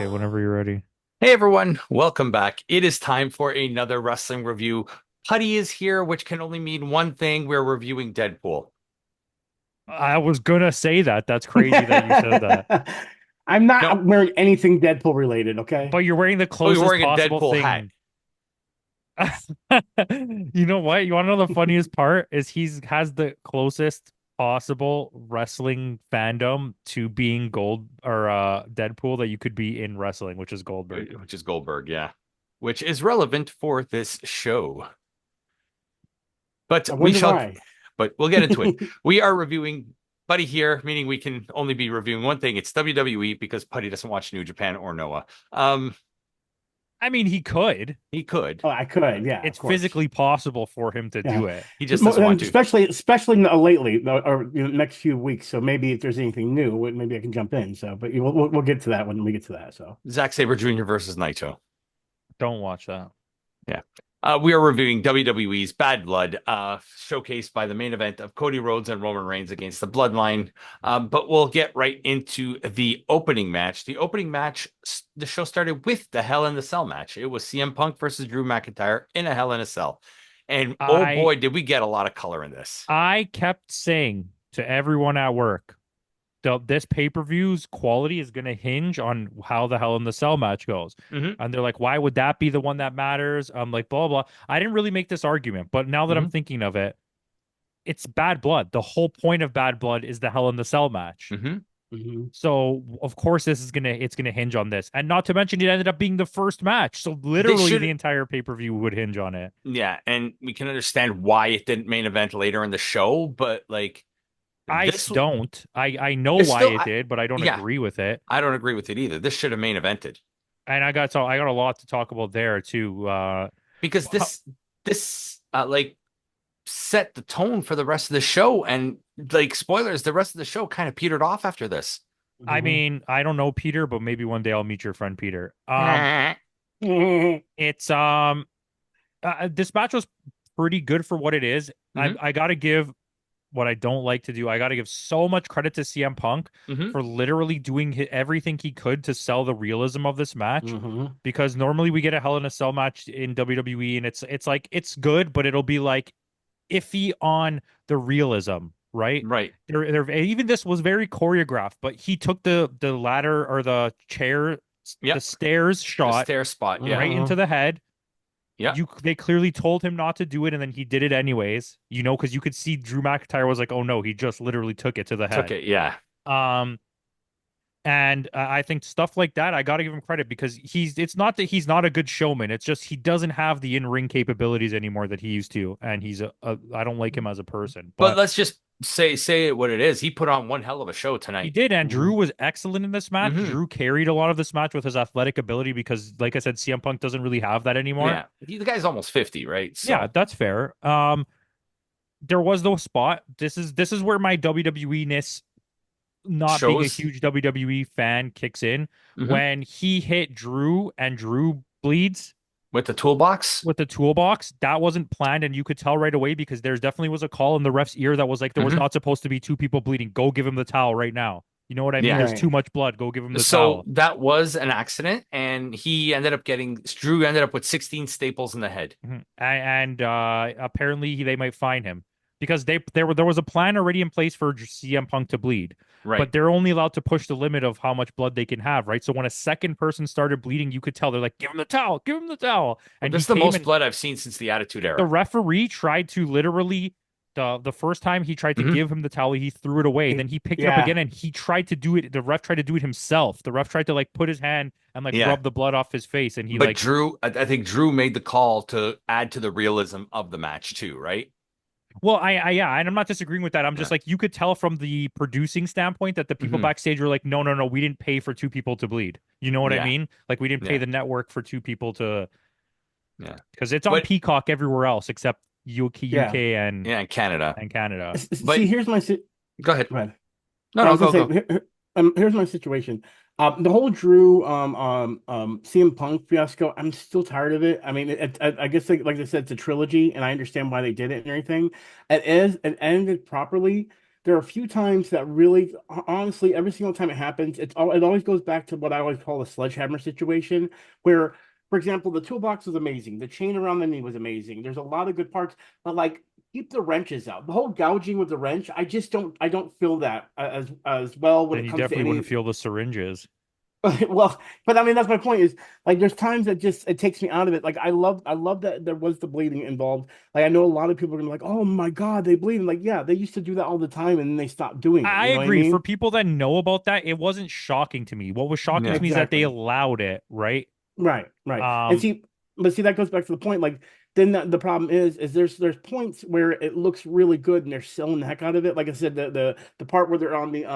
Okay, whenever you're ready. Hey everyone, welcome back. It is time for another wrestling review. Putty is here, which can only mean one thing. We're reviewing Deadpool. I was gonna say that. That's crazy that you said that. I'm No, not wearing anything Deadpool related, But okay? you're wearing the oh, you're closest wearing a possible Deadpool hat. thing. You know what? You want to know the funniest part is he's has the closest possible wrestling fandom to being Gold or Deadpool that you could be in wrestling, which is Goldberg. Which is Goldberg, yeah. Which is relevant for this show. But I we wonder shall, why. but we'll get into it. We are reviewing Putty here, meaning we can only be reviewing one thing. It's WWE because Putty doesn't watch New Japan or Noah. I mean, he could. He could. Oh, I could, yeah, It's of course. physically possible for him to Yeah. do it. He just doesn't want And to. especially lately, or next few weeks. So maybe if there's anything new, maybe I can jump in. So, but we'll get to that when we get to that. So, Zack Sabre Jr. versus Naito. Don't watch that. Yeah. We are reviewing WWE's Bad Blood, showcased by the main event of Cody Rhodes and Roman Reigns against the Bloodline. But we'll get right into the opening match. The opening match, the show started with the Hell in the Cell match. It was CM Punk versus Drew McIntyre in a Hell in a Cell. And oh I boy, did we get a lot of color in this. I kept saying to everyone at work, this pay-per-view's quality is going to hinge on how the Hell in the Cell match goes. Mm-hmm. And they're like, why would that be the one that matters? I'm like, blah, blah. I didn't really make this argument, but now that I'm Mm-hmm. thinking of it, it's Bad Blood. The whole point of Bad Blood is the Hell in the Cell match. Mm-hmm. mhm. So of course it's gonna hinge on this. And not to mention it ended up being the first match. So They literally the should, entire pay-per-view would hinge on it. yeah, and we can understand why it didn't main event later in the show, but like I this, don't. I know this why still, it did, but I don't yeah, agree with it. I don't agree with it either. This should have main evented. And I got a lot to talk about there too. Because this like set the tone for the rest of the show, and like spoilers, the rest of the show kind of petered off after this. I Mhm. mean, I don't know Peter, but maybe one day I'll meet your friend Peter. Mhm. It's this match was pretty good for what it is. I gotta give what I don't like to do. I gotta give so much credit to CM Punk Hmm. for literally doing everything he could to sell the realism of this match. Mhm. Because normally we get a Hell in a Cell match in WWE, and it's like it's good, but it'll be like iffy on the realism, right? Right. Even this was very choreographed, but he took the ladder or the chair, the Yep. stairs The shot stair spot. Yeah. right into the head. Yeah. They clearly told him not to do it, and then he did it anyways. Because you could see Drew McIntyre was like, "Oh no, he just literally took it to the Took head." it. Yeah. Um, and I think stuff like that, I got to give him credit because it's not that he's not a good showman. It's just he doesn't have the in-ring capabilities anymore that he used to. And I don't like him as a person, But but let's just say it what it is. He put on one hell of a show he tonight. did. And Drew Mhm. was excellent in this match. Hmm. Drew carried a lot of this match with his athletic ability because, like I saad, CM Punk doesn't really have that anymore. Yeah. The guy's almost 50, right? Yeah, So that's fair. There was no spot. This is where my WWE-ness, not being a shows. huge WWE fan, kicks in. Hmm. When he hit Drew and Drew bleeds With the toolbox. with the toolbox, that wasn't planned, and you could tell right away because there's definitely was a call in the ref's ear that was like there was Hmm. not supposed to be two people bleeding. Go give him the towel right now. You know what I mean? Yeah. There's Right. too much blood. Go give him the So towel. that was an accident, and he ended up getting Drew ended up with 16 staples in the head. Mhm. And apparently they might fine him because there was a plan already in place for CM Punk to bleed, Right. but they're only allowed to push the limit of how much blood they can have, right? So when a second person started bleeding, you could tell they're like, "Give him the towel, give him the towel," Well, and this he is the came most and blood I've seen since the Attitude the Era. referee tried to literally. The first time he tried to Hmm. give him the towel, he threw it away. Then he picked it up Yeah. again and he tried to do it. The ref tried to do it himself. The ref tried to like put his hand and like Yeah. rub the blood off his face, and he But like Drew, I think Drew made the call to add to the realism of the match too, right? Well, yeah, and I'm not disagreeing with that. I'm Yeah. just like you could tell from the producing standpoint that the people Hmm. backstage were like, no, no, no, we didn't pay for two people to bleed. You know what I Yeah. mean? Like we didn't pay Yeah. the network for two people to Yeah. because it's on But Peacock everywhere else except Yeah. UK yeah, in Canada. and Canada. But See, here's my go ahead. go ahead. No, I no, was gonna go, say, go. here's my situation. The whole Drew CM Punk fiasco. I'm still tired of it. I mean, I guess like I said, it's a trilogy, and I understand why they did it and everything. It ended properly, there are a few times that really, honestly, every single time it happens, it always goes back to what I always call a sledgehammer situation, where, for example, the toolbox was amazing, the chain around the knee was amazing. There's a lot of good parts, but like keep the wrenches out. The whole gouging with the wrench, I don't feel that as well when Then it you comes to definitely wouldn't any. feel the syringes. Well, but I mean that's my point is like there's times that just it takes me out of it. Like I love that there was the bleeding involved. Like I know a lot of people are gonna be like, oh my God, they bleed. And like, yeah, they used to do that all the time and then they stopped doing it. I You know what I agree. For mean? people that know about that, it wasn't shocking to me. What was shocking to Yeah. me is that they Exactly. allowed it, right? Right, right. And Um, see, but see, that goes back to the point. Like, then the problem is there's points where it looks really good and they're selling the heck out of it. Like I said, the part where they're on the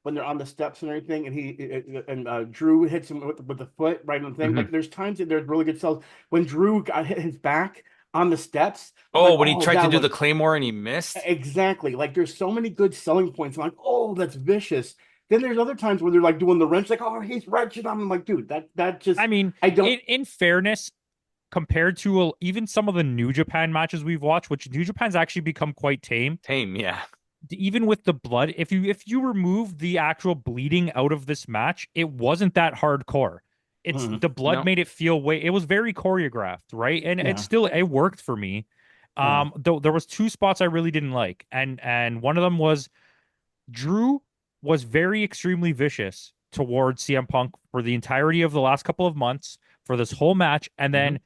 when they're on the steps and everything, and Drew hits him with the foot right on the thing. Mhm. Like, there's times that there's really good sells. When Drew got hit his back on the steps, I'm Oh, like, when he oh, tried to that do was the Claymore and he missed. exactly like there's so many good selling points. I'm like, oh, that's vicious. Then there's other times where they're like doing the wrench, like, oh, he's wrenching. I'm like, dude, that I just mean, I don't. in fairness, compared to even some of the New Japan matches we've watched, which New Japan's actually become quite tame, Tame, yeah. even with the blood, if you remove the actual bleeding out of this match, it wasn't that hardcore. It's Mhm. the blood No. made it feel way it was very choreographed, right? And Yeah, it worked for me. yeah. Though there was two spots I really didn't like, and one of them was Drew was very extremely vicious towards CM Punk for the entirety of the last couple of months for this whole match, and Hmm. then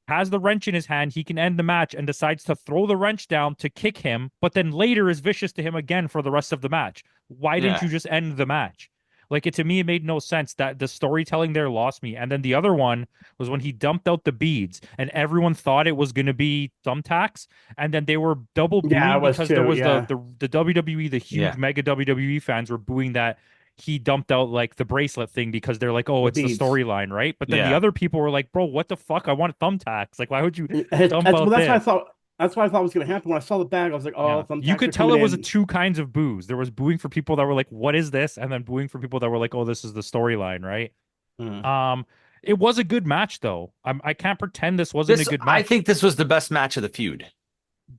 has the wrench in his hand. He can end the match and decides to throw the wrench down to kick him, but then later is vicious to him again for the rest of the match. Why didn't Yeah. you just end the match? Like it to me, it made no sense that the storytelling there lost me. And then the other one was when he dumped out the beads, and everyone thought it was going to be thumbtacks, and then they were double Yeah, I booing was because there too. was Yeah, the WWE, the huge Yeah. mega WWE fans were booing that he dumped out like the bracelet thing because they're like, oh, the it's the beads. storyline, right? But then the Yeah. other people were like, bro, what the fuck? I want thumbtacks. Like, why would you dump That's well, out that's what I this? thought. That's what I thought was going to happen when I saw the bag. I was like, oh, Yeah. You thumbtacks could are tell coming it was in. two kinds of boos. There was booing for people that were like, what is this? And then booing for people that were like, oh, this is the storyline, right? Uh, Um, it was a good match though. I can't pretend this wasn't a This, good I match. think this was the best match of the feud.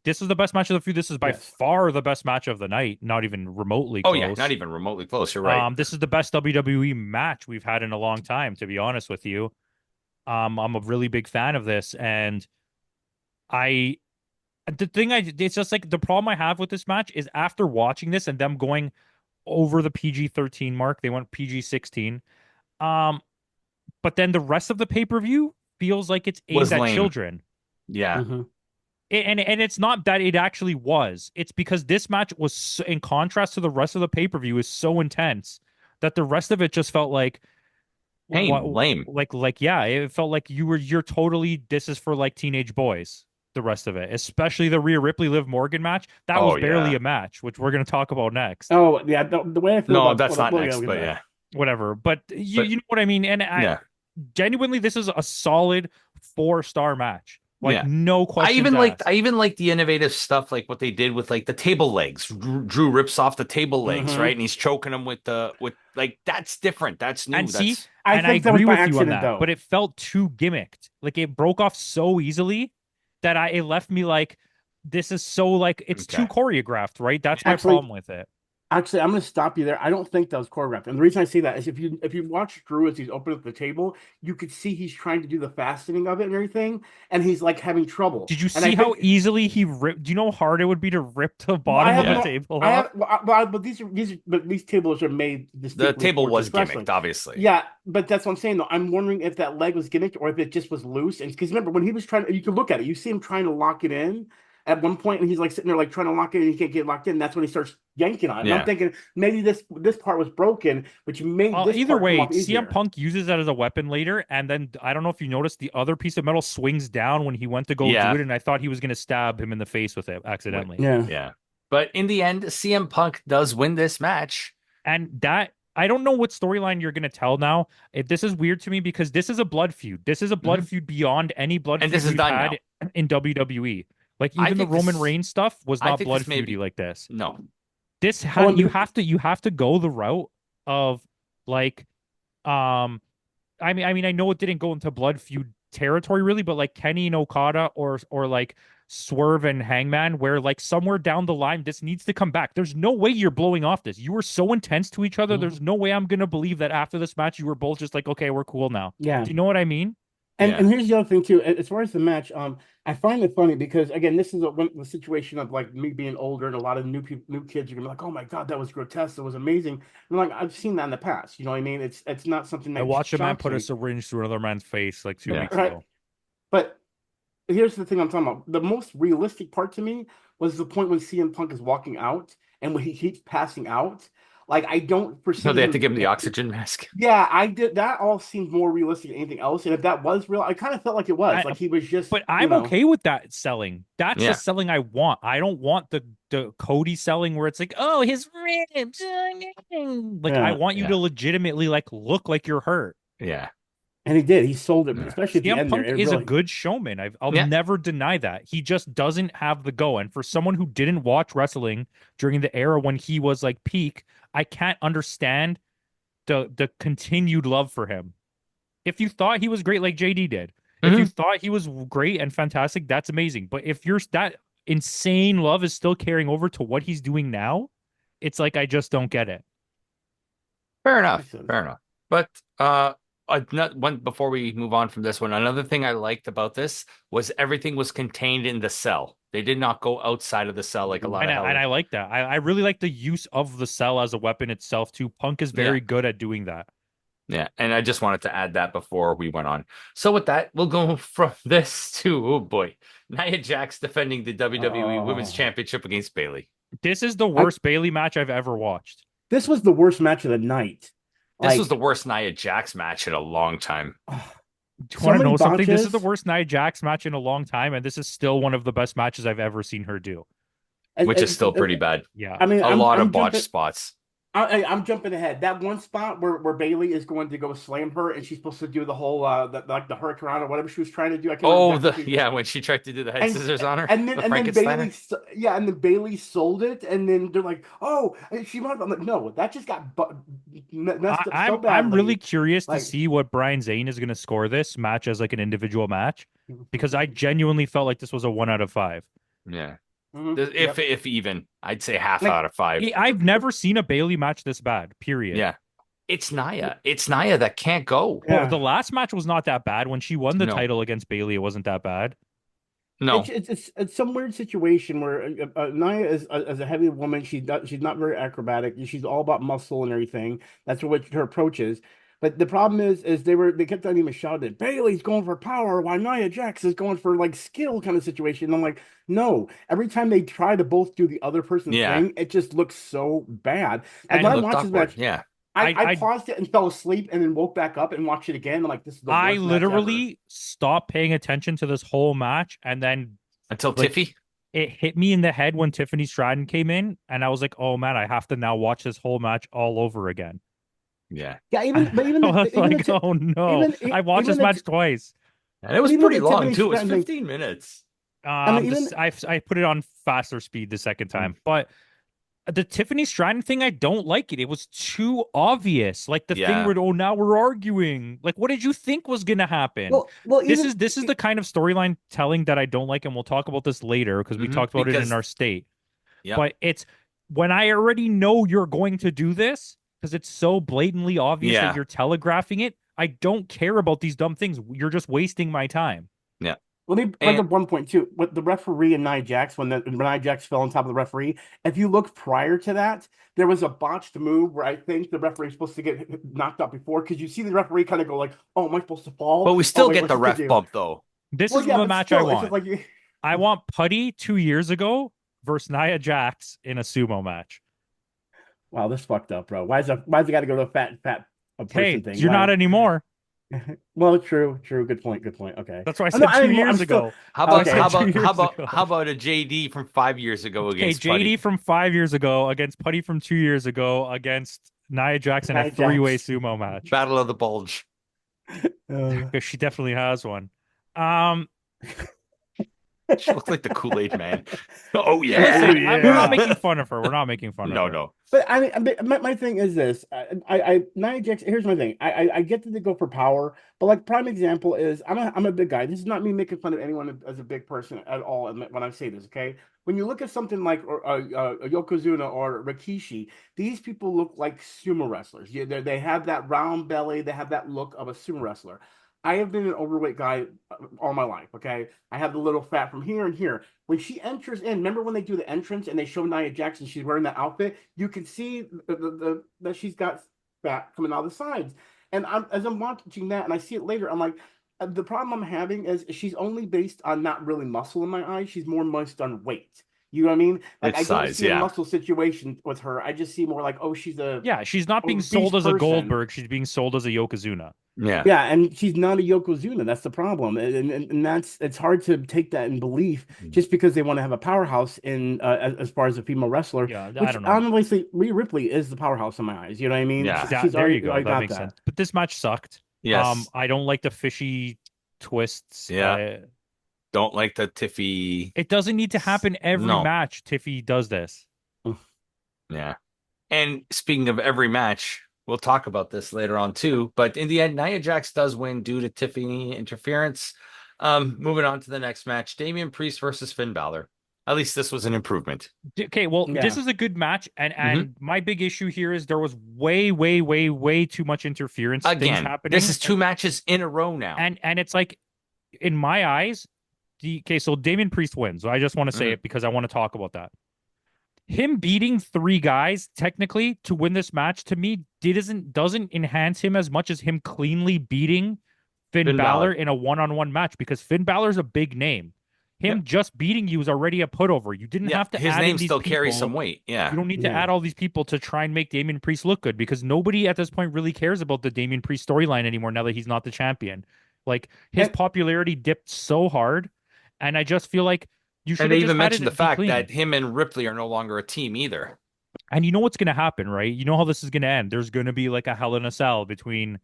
This is the best match of the few. This is by yes. far the best match of the night, not even remotely Oh, yeah. Not close. even remotely close. You're right. This is the best WWE match we've had in a long time, to be honest with you. I'm a really big fan of this, and I it's just like the problem I have with this match is after watching this and them going over the PG-13 mark, they went PG-16. Um, but then the rest of the pay-per-view feels like it's aimed Was at lame. children. Yeah. Hmm. And it's not that it actually was. It's because this match was in contrast to the rest of the pay-per-view is so intense that the rest of it just felt like Tame. what Lame. yeah, it felt like you're totally this is for like teenage boys. The rest of it, especially the Rhea Ripley Liv Morgan match, that Oh, was barely yeah. a match, which we're going to talk about next. Oh, yeah. The way I feel No, about that's not well, yeah, next, we'll get to but that. yeah. Whatever, but But you know what I mean. And I yeah. genuinely, this is a solid 4-star match, like Yeah. no questions asked. I even liked the innovative stuff, like what they did with like the table legs. Drew rips off the table legs, right? Hmm. And he's choking him with like that's different. That's And new. see, That's I and I think that was agree by with you on accident, that, but though. it felt too gimmicked. Like it broke off so easily that it left me like this is so like it's too okay. choreographed, right? That's my Actually, problem with it. Actually, I'm going to stop you there. I don't think that was choreographed, and the reason I say that is if you watch Drew as he's opening up the table, you could see he's trying to do the fastening of it and everything, and he's like having trouble. Did you And I see how think easily he ripped? Do you know how hard it would be to rip the well, I bottom have of the Yeah. no, table I off? have, but but these tables are made The distinctly table for was just wrestling. gimmicked, obviously. Yeah, but that's what I'm saying though. I'm wondering if that leg was gimmicked or if it just was loose. And because remember when he was trying, you can look at it. You see him trying to lock it in at one point, and he's like sitting there like trying to lock it, and he can't get locked in. That's when he starts yanking on it. And I'm Yeah. thinking maybe this part was broken, which made this Either part come way, off CM easier. Punk uses that as a weapon later, and then I don't know if you noticed the other piece of metal swings down when he went to go do Yeah. it, and I thought he was going to stab him in the face with it Wait. accidentally. Yeah. Yeah. But in the end, CM Punk does win this match. And that I don't know what storyline you're going to tell now. This is weird to me because this is a blood feud. This is a blood Mhm. feud beyond any blood And feud this is we've done had now. in WWE. Like I even the think Roman this Reigns stuff was I not think blood this may feudy be like this. no. This Oh, had you have to go the route of like um I mean I know it didn't go into blood feud territory really, but like Kenny and Okada or like Swerve and Hangman, where like somewhere down the line, this needs to come back. There's no way you're blowing off this. You were so intense to each other. Mhm. There's no way I'm gonna believe that after this match, you were both just like, okay, we're cool now. Yeah. Do you know what I mean? And Yeah. here's the other thing too, as far as the match, I find it funny because again, this is the situation of like me being older and a lot of new people, new kids are gonna be like, "Oh my God, that was grotesque, that was amazing." And like I've seen that in the past, you know what I mean? It's not something I that watched a man shocks put a me, syringe through another man's face like two Yeah. weeks right? ago. But here's the thing I'm talking about. The most realistic part to me was the point when CM Punk is walking out and when he keeps passing out. Like I don't No, foresee they have to him. give him the oxygen mask. Yeah, I did. That all seemed more realistic than anything else. And if that was real, I kind of felt like it was. I Like he was just, but I'm okay with that selling. That's the Yeah. selling I want. I don't want the Cody selling where it's like, oh, his ribs. Like I yeah. want you to Yeah. legitimately like look like you're hurt. Yeah. And he did. He sold it, Yeah. especially at the CM end there. Punk It is a really, good showman. I'll Yeah. never deny that. He just doesn't have the go. And for someone who didn't watch wrestling during the era when he was like peak, I can't understand the continued love for him. If you thought he was great like JD did, if you Mhm. thought he was great and fantastic, that's amazing. But if you're that insane love is still carrying over to what he's doing now, it's like I just don't get it. Fair makes enough. sense. Fair enough. But not one before we move on from this one. Another thing I liked about this was everything was contained in the cell. They did not go outside of the cell like a lot And of I hell. like that. I really like the use of the cell as a weapon itself too. Punk is Yeah. very good at doing that. Yeah. And I just wanted to add that before we went on. So with that, we'll go from this to, oh boy, Nia Jax defending the WWE Women's Oh, Championship against Bayley. This is the I worst Bailey match I've ever watched. this was the worst match of the night. This was the Like worst Nia Jax match in a long time. Do you so want to many know something? This is the botches. worst Nia Jax match in a long time, and this is still one of the best matches I've ever seen her do. Which is still pretty bad. Yeah. I mean, A I'm lot of I'm botched jumping. spots. I'm jumping ahead. That one spot where Bailey is going to go slam her, and she's supposed to do the whole like the hurricane or whatever she was trying to do. I can't remember Oh, exactly what she yeah, when she tried to do the head and scissors on her, and then the and then Bailey, Frankensteiner. yeah, and then Bailey sold it, and then they're like, oh, she might. I'm like, no, that just got messed up so I'm really badly. curious to Like, see what Brian Zane is going to score this match as like an individual match because I genuinely felt like this was a 1 out of 5. Yeah. yep. If even, I'd say half Like out of five. I've never seen a Bailey match this bad. Period. Yeah. It's Nia. It's Nia that can't go. Well, the yeah, last match was not that bad. When she won the No. title against Bailey, it wasn't that bad. No. it's some weird situation where Nia is as a heavy woman. She's not very acrobatic. She's all about muscle and everything. That's what her approach is. But the problem is they kept on even shouting, Bailey's going for power, while Nia Jax is going for like skill kind of situation. And I'm like, no. Every time they try to both do the other person's Yeah. thing, it just looks so bad. Like And when It I looked watched this awkward. match, Yeah. I paused it and fell asleep and then woke back up and watched it again. I'm like, this is the I worst match ever. literally stopped paying attention to this whole match, and then Until like Tiffy. it hit me in the head when Tiffany Stratton came in, and I was like, "Oh man, I have to now watch this whole match all over again." Yeah. Yeah, I was like, "Oh no, I watched even this the match twice." And it was even pretty the long Tiffany too. It was Stratton thing. 15 minutes. I mean, This even I put it on faster speed the second time, but the Tiffany Stratton thing, I don't like it. It was too obvious. Like the thing Yeah. where, oh, now we're arguing. Like, what did you think was gonna happen? well, This even is this is the kind of storyline telling that I don't like, and we'll talk about this later because we talked about it in Because, our state. yep. But it's when I already know you're going to do this because it's so blatantly obvious that Yeah. you're telegraphing it. I don't care about these dumb things. You're just wasting my time. Yeah. let me bring And up one point too. With the referee and Nia Jax, when Nia Jax fell on top of the referee, if you look prior to that, there was a botched move where I think the referee is supposed to get knocked out before because you see the referee kind of go like, "Oh, am I supposed to but fall? we Oh still wait, get what's the this kid ref do?" bump though. This Well, is yeah, the but match I still, it's just want. like I want Putty 2 years ago versus Nia Jax in a sumo match. wow, this fucked up, bro. Why's it got to go to a fat a person Hey, thing? you're not Why? anymore. Well, true. Good point. Good point. Okay. That's why I I'm not said two anymore. I'm years still ago. How So I about okay. said two years how ago. about a JD from 5 years ago Okay, against JD Putty? from 5 years ago against Putty from 2 years ago against Nia Jax in a Nia three-way Jax. sumo match. Battle of the Bulge. Uh, Because she definitely has one. Um, She looked like the Kool-Aid man. Oh Listen, yeah. we're not Yeah. making fun of her. We're not making fun of No, her. no. But my thing is this. Nia Jax. Here's my thing. I get that they go for power, but like prime example is I'm a big guy. This is not me making fun of anyone as a big person at all when I say this. Okay, when you look at something like Yokozuna or Rikishi, these people look like sumo wrestlers. Yeah, they have that round belly. They have that look of a sumo wrestler. I have been an overweight guy all my life. Okay, I have the little fat from here and here. When she enters in, remember when they do the entrance and they show Nia Jackson, she's wearing that outfit. You can see that she's got fat coming out of the sides. And as I'm watching that, and I see it later, I'm like, the problem I'm having is she's only based on not really muscle in my eyes. She's more based on weight. You know what I mean? Like It's I don't size, see a yeah. muscle situation with her. I just see more like, oh, she's a Yeah, she's not being obese sold as a person. Goldberg. She's being sold as a Yokozuna. Yeah. Yeah, and she's not a Yokozuna. That's the problem, and that's it's hard to take that in belief just because they want to have a powerhouse in as far as a female wrestler, Yeah, I which don't know. honestly, Rhea Ripley is the powerhouse in my eyes. You know what I mean? Yeah. She's There you already go. I That got makes sense. that. But this match sucked. Yes. I don't like the fishy twists. Yeah. Don't like the Tiffy. It doesn't need to happen every No. match. Tiffy does this. Yeah. And speaking of every match, we'll talk about this later on too. But in the end, Nia Jax does win due to Tiffany interference. Moving on to the next match, Damian Priest versus Finn Balor. At least this was an improvement. Okay, well, this Yeah. is a good match, and Mhm. my big issue here is there was way, way, way, way too much interference things Again, happening. this is two matches in a row now. And it's like, in my eyes, okay, so Damian Priest wins. So I just want to say Mhm. it because I want to talk about that. Him beating three guys technically to win this match to me doesn't enhance him as much as him cleanly beating Finn Balor in a one-on-one match, because Finn Balor's a big name. Him Yep. just beating you is already a put over. You didn't Yeah, have to his add in name these still carries people. some weight. Yeah. You don't need to Yeah. add all these people to try and make Damian Priest look good, because nobody at this point really cares about the Damian Priest storyline anymore now that he's not the champion. Like, his And popularity dipped so hard, and I just feel like you should And they have just even had mentioned it the be fact clean. that him and Ripley are no longer a team either. And you know what's going to happen, right? You know how this is going to end. There's going to be like a Hell in a Cell between,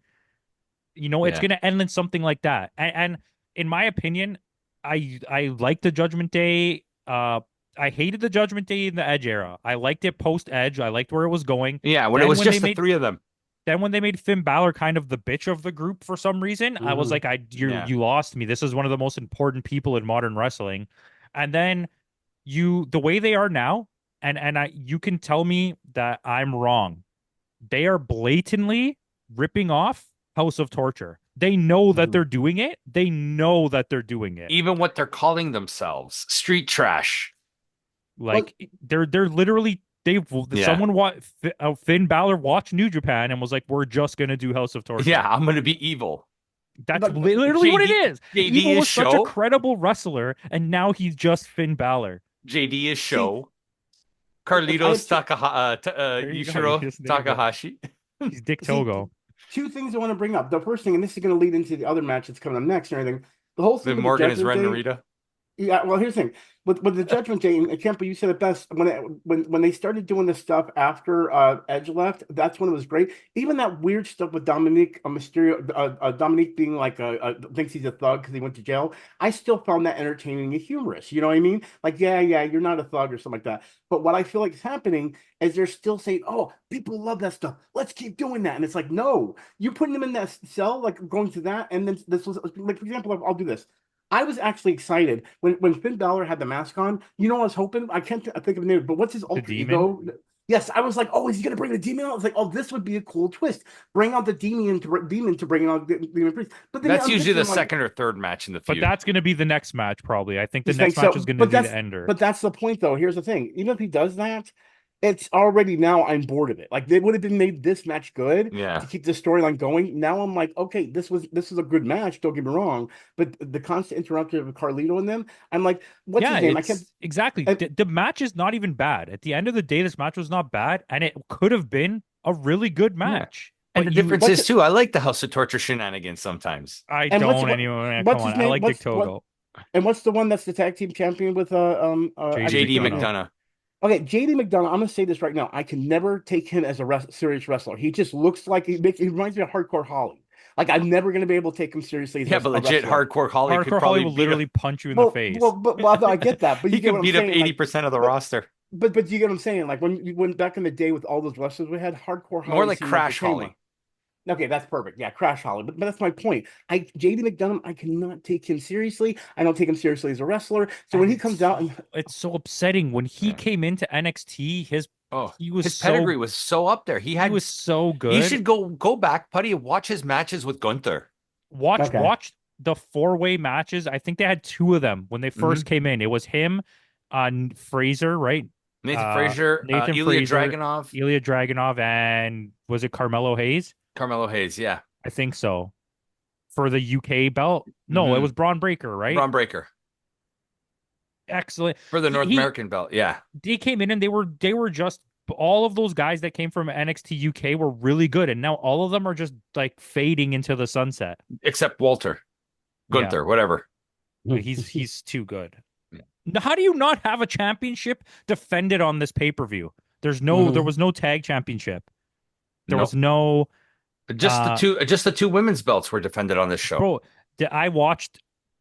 it's Yeah. going to end in something like that. And in my opinion, I like the Judgment Day. I hated the Judgment Day in the Edge era. I liked it post Edge. I liked where it was going. Yeah, when it Then was when they just the made three of them. then when they made Finn Balor kind of the bitch of the group for some reason, I was like, Yeah. you lost me. This is one of the most important people in modern wrestling. And then the way they are now, and you can tell me that I'm wrong. They are blatantly ripping off House of Torture. They know that they're doing it. They know that they're doing it. Even what they're calling themselves, street trash. Like, they're literally someone Finn Balor watched New Japan and was like, "We're just gonna do House of Torture." Yeah, I'm gonna be evil. That's But literally what it is. JD Evil is was such a show. credible wrestler, and now he's just Finn Balor. JD is show. I Carlitos have There you go. You Yushiro just nailed it. Takahashi. He's Dick See, Togo. two things I want to bring up. The first thing, and this is going to lead into the other match that's coming up next and everything. The whole thing Then with Morgan the is Judgment Ren Day. Narita. Yeah, well, here's the thing with the Judgment Day, and Campo, you said it best when they started doing this stuff after Edge left. That's when it was great. Even that weird stuff with Dominic Mysterio, Dominic being like thinks he's a thug because he went to jail. I still found that entertaining and humorous. You know what I mean? Like, yeah, you're not a thug or something like that. But what I feel like is happening is they're still saying, "Oh, people love that stuff. Let's keep doing that." And it's like, no, you're putting them in that cell, like going to that, and then this was like, for example, I'll do this. I was actually excited when Finn Balor had the mask on. You know, I was hoping, I can't think of the name, but what's his alter ego? Yes, I was like, oh, is he gonna bring the demon out? I was like, oh, this would be a cool twist. Bring out the demon to bring out the demon priest. But then That's I'm usually the thinking, like, second or third match in the But feud. that's going to be the next match, probably. I think the you next think match so? is going to But be the that's ender. but that's the point, though. Here's the thing: even if he does that, it's already now I'm bored of it. Like they would have been made this match good Yeah. to keep the storyline going. Now I'm like, okay, this is a good match. Don't get me wrong, but the constant interruption of Carlito and them, I'm like, what's his name? I can't. Exactly. And, The match is not even bad. At the end of the day, this match was not bad, and it could have been a really good match. And the difference is too, I like the House of Torture shenanigans sometimes. I and don't anymore. Come on, I like Dick Togo. And what's the one that's the tag team champion with JD McDonough. Okay, JD McDonough. I'm gonna say this right now. I can never take him as a serious wrestler. He just looks like he reminds me of Hardcore Holly. Like I'm never going to be able to take him seriously as Yeah, but a legit wrestler. hardcore Holly could Hardcore Holly probably will beat up. literally punch you in the face. No, I get that, but He you get could what I'm beat up saying. Like, 80% of the but roster. but you get what I'm saying. Like when back in the day with all those wrestlers we had, hardcore More Holly like seemed like the Crash tame one. Holly. Okay, that's perfect. Yeah, Crash Holly. But that's my point. JD McDonough, I cannot take him seriously. I don't take him seriously as a wrestler. So when And he comes out and it's so upsetting when he Yeah. came into NXT, Oh, he was his so pedigree was so up there. he was so You good. should go back, Putty, and watch his matches with Gunther. okay, Watch the four-way matches. I think they had two of them when they first came in. It was him on Fraser, right? Nathan Frazier, Nathan Ilya Fraser, Dragunov, Ilya Dragunov, and was it Carmelo Hayes? Carmelo Hayes. Yeah. I think so. For the UK belt. No, it hmm was Braun Breaker, right? Braun Breaker Excellent. for the He, North he American belt. Yeah. they came in and they were just all of those guys that came from NXT UK were really good, and now all of them are just like fading into the sunset. Except Walter, Yeah, Gunther, whatever. he's too good. Yeah. How do you not have a championship defended on this pay-per-view? There was no tag championship. There was Nope. no uh Just the two women's belts were defended on this show. bro. I watched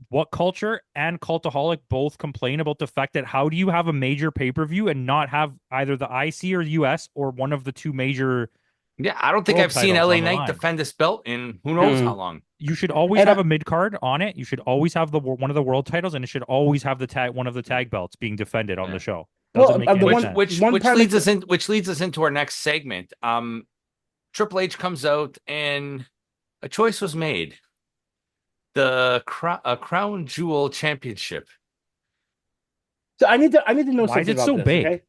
What Culture and Cultaholic both complain about the fact that how do you have a major pay-per-view and not have either the IC or US or one of the two major Yeah, I don't think world I've seen titles LA on the Knight line? defend this belt in who knows how long. You should always and have a mid card on it. You should always have one of the world titles, and it should always have one of the tag belts being defended on Yeah. the show. Doesn't well, make the any one sense. one Which premise. leads us into our next segment. Triple H comes out and a choice was made. The Crown Jewel Championship. So I need to know Why is something it about so this. big? Okay,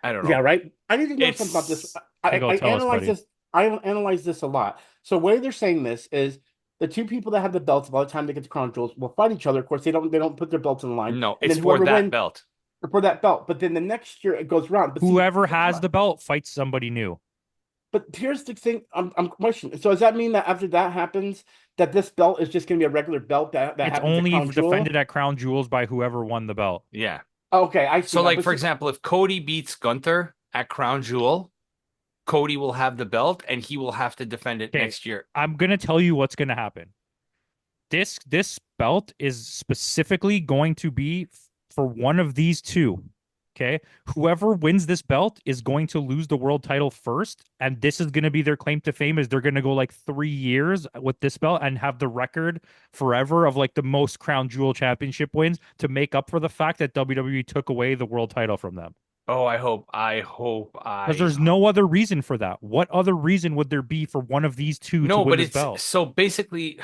I don't yeah, know. right. I need to know something about this. I go I tell us, analyze buddy. this. I analyze this a lot. So way they're saying this is the two people that have the belts by the time they get to crown jewels will fight each other. Of course, they don't put their belts in the line, No, and it's then for whoever that wins belt. for that belt. But then the next year it goes around. But see, Whoever has the belt fights somebody new. but here's the thing: I'm questioning. So does that mean that after that happens, that this belt is just going to be a regular belt that It's happens at only crown jewel? defended at Crown Jewels by whoever won the belt. Yeah. Okay, I see So, that. like But for see, example, if Cody beats Gunther at Crown Jewel, Cody will have the belt and he will have to defend it Okay, next year. I'm gonna tell you what's gonna happen. This belt is specifically going to be for one of these two. Okay. Whoever wins this belt is going to lose the world title first. And this is going to be their claim to fame is they're going to go like 3 years with this belt and have the record forever of like the most crown jewel championship wins to make up for the fact that WWE took away the world title from them. Oh, Because there's no other reason for that. What other reason would there be for one of these two to No, win but this it's belt? so basically,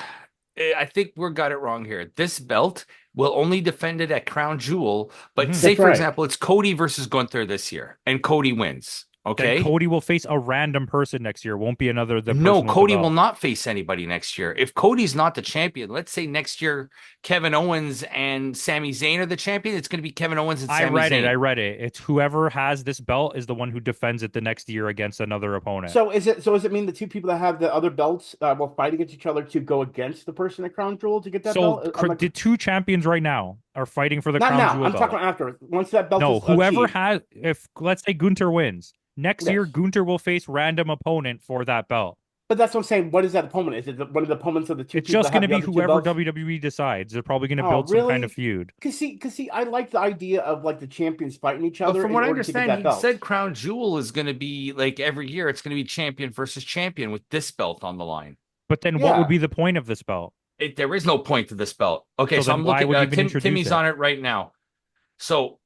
I think we got it wrong here. This belt will only defend it at Crown Jewel, but say, That's for right. example, it's Cody versus Gunther this year, and Cody wins. Okay. Then Cody will face a random person next year. It won't be another the No, person with the Cody will belt. not face anybody next year. If Cody's not the champion, let's say next year Kevin Owens and Sami Zayn are the champion, it's going to be Kevin Owens and Sami Zayn. I read it. It's whoever has this belt is the one who defends it the next year against another opponent. so does it mean the two people that have the other belts will fight against each other to go against the person at crown jewel to get that So belt? I'm like, the two champions right now are fighting for the not crown now. jewel I'm belt. talking about after. Once that belt No, is whoever achieved. has, if let's say Gunter wins next year, Yes. Gunter will face random opponent for that belt. But that's what I'm saying. What is that opponent? Is it one of the opponents of the two It's people just that going to have be the other two whoever belts? WWE decides. They're probably going to Oh, build some kind really? of feud. Cause see, I like the idea of like the champions fighting each But other from in what I order to get understand, that he belt. said Crown Jewel is going to be like every year, it's going to be champion versus champion with this belt on the line. But then what would Yeah. be the point of this belt? There is no point to this belt. Okay, So so then I'm why looking. would you even introduce Timmy's it? on it right now. So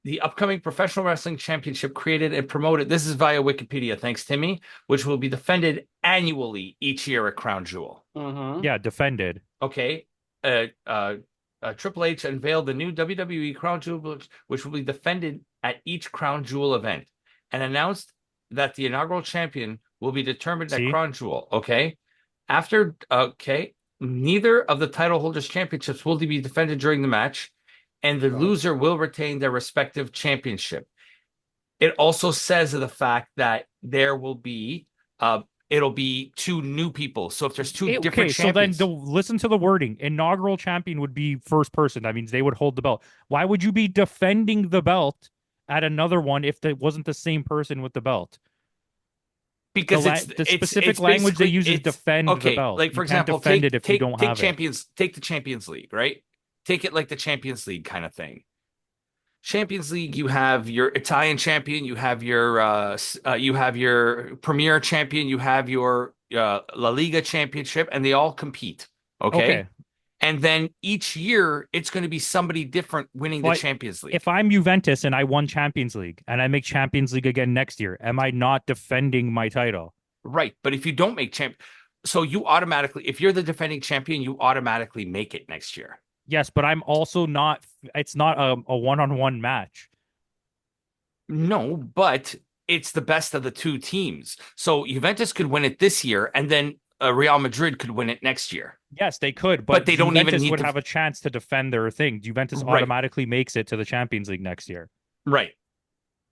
the upcoming Professional Wrestling Championship created and promoted. This is via Wikipedia. Thanks, Timmy. Which will be defended annually each year at Crown Jewel. Mm-hmm. Yeah, defended. Okay. Triple H unveiled the new WWE Crown Jewel, which will be defended at each Crown Jewel event, and announced that the inaugural champion will be determined at Crown Jewel. Okay. Neither of the title holders' championships will be defended during the match, and the loser will retain their respective championship. It also says the fact that there will be it'll be two new people. So if there's two different champions. So then listen to the wording. Inaugural champion would be first person. That means they would hold the belt. Why would you be defending the belt at another one if it wasn't the same person with the belt? because The specific it's language they basically use is it's defend the okay. belt. Like You for can't example, defend it if you don't take have it. take the Champions League, right? Take it like the Champions League kind of thing. Champions League, you have your Italian champion, you have your Premier champion, you have your La Liga championship, and they all compete. Okay. Okay. And then each year it's going to be somebody different winning the But Champions League. if I'm Juventus and I won Champions League and I make Champions League again next year, am I not defending my title? Right. But if you don't make so you automatically, if you're the defending champion, you automatically make it next year. Yes, but I'm also not. It's not a one-on-one match. No, but it's the best of the two teams. So Juventus could win it this year, and then Real Madrid could win it next year. Yes, they could, But but they don't even Juventus need would to. have a chance to defend their thing. Juventus Right. automatically makes it to the Champions League next year. Right.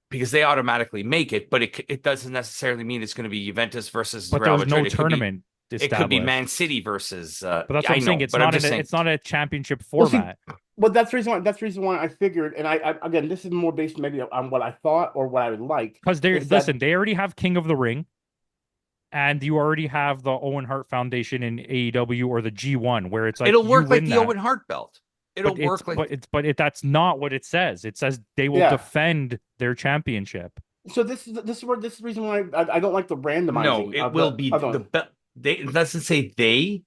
Because they automatically make it, but it doesn't necessarily mean it's going to be Juventus versus But Real there's no Madrid. tournament It could be established. Man City versus. But that's what I I'm saying. know, It's but I'm not just saying. it's not a championship Well, see, format. but that's the reason why I figured, and I again, this is more based maybe on what I thought or what I would like. Because they Is that listen, they already have King of the Ring, and you already have the Owen Hart Foundation in AEW or the G1, where it's like It'll you work like win the that. Owen Hart belt. It'll work like. That's not what it says. It says they will Yeah. defend their championship. So this is the reason why I don't like the randomizing. No, it of will the, be of the belt. It doesn't say they.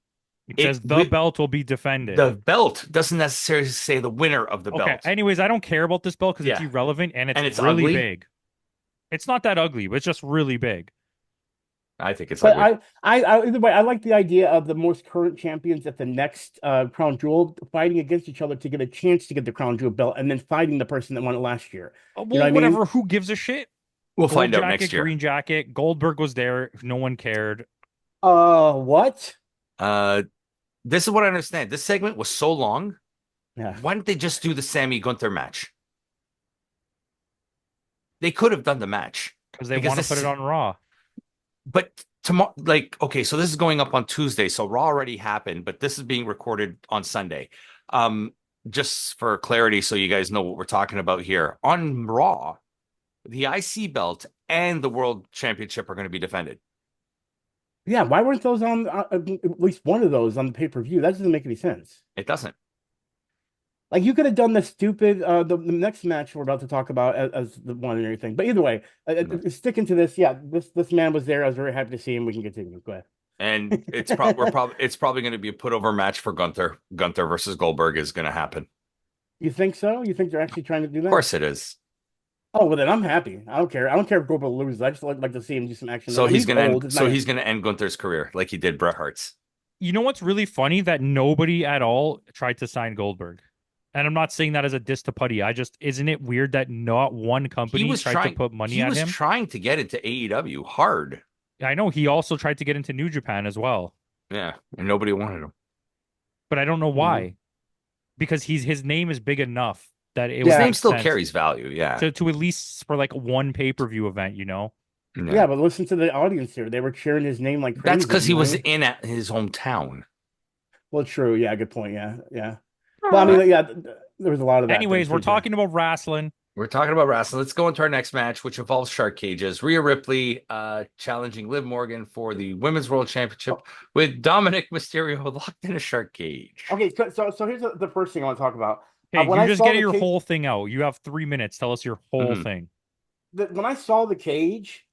It says the belt will be defended. The belt doesn't necessarily say the winner of the Okay. belt. Anyways, I don't care about this belt because it's Yeah. irrelevant and And it's really ugly? big. It's not that ugly, but it's just really big. I think it's But ugly. either way, I like the idea of the most current champions at the next crown jewel fighting against each other to get a chance to get the crown jewel belt, and then fighting the person that won it last year. Well, You know what I whatever. mean? Who gives a shit? We'll Gold find out jacket, next year. green jacket. Goldberg was there. No one cared. What? This is what I understand. This segment was so long. Yeah. Why didn't they just do the Sammy Gunther match? They could have done the match Because they want to put it on Raw. but tomorrow, like, okay, so this is going up on Tuesday, so Raw already happened, but this is being recorded on Sunday. Just for clarity, so you guys know what we're talking about here. On Raw, the IC belt and the World Championship are going to be defended. Yeah, why weren't those on at least one of those on the pay-per-view? That doesn't make any sense. It doesn't. Like you could have done the stupid the next match we're about to talk about as the one and everything. But either way, sticking to this, yeah, this man was there. I was very happy to see him. We can continue. Go ahead. And it's probably going to be a put over match for Gunther. Gunther versus Goldberg is going to happen. You think so? You think they're actually trying to do that? Of course it is. Oh, well then I'm happy. I don't care. I don't care if Goldberg loses. I just like to see him do some action. So he's going old. to end Gunther's career like he did Bret Hart's. You know what's really funny? That nobody at all tried to sign Goldberg. And I'm not saying that as a diss to Putty. Isn't it weird that not one company tried to put money at him? He was trying to get into AEW hard. I know he also tried to get into New Japan as well. Yeah, and nobody wanted him. But I don't know why. Because his name is big enough that his name still carries value. Yeah, to at least for like one pay-per-view event, you know. Yeah, but listen to the audience here. They were cheering his name like crazy. That's because he was in his hometown. Well, true. Yeah, good point. Yeah. Well, I mean, yeah, there was a lot of that. Anyways, we're talking about wrestling. We're talking about wrestling. Let's go into our next match, which involves shark cages. Rhea Ripley challenging Liv Morgan for the Women's World Championship with Dominic Mysterio locked in a shark cage. Okay, so here's the first thing I want to talk about. Hey, you just get your whole thing out. You have 3 minutes. Tell us your whole thing. When I saw the cage,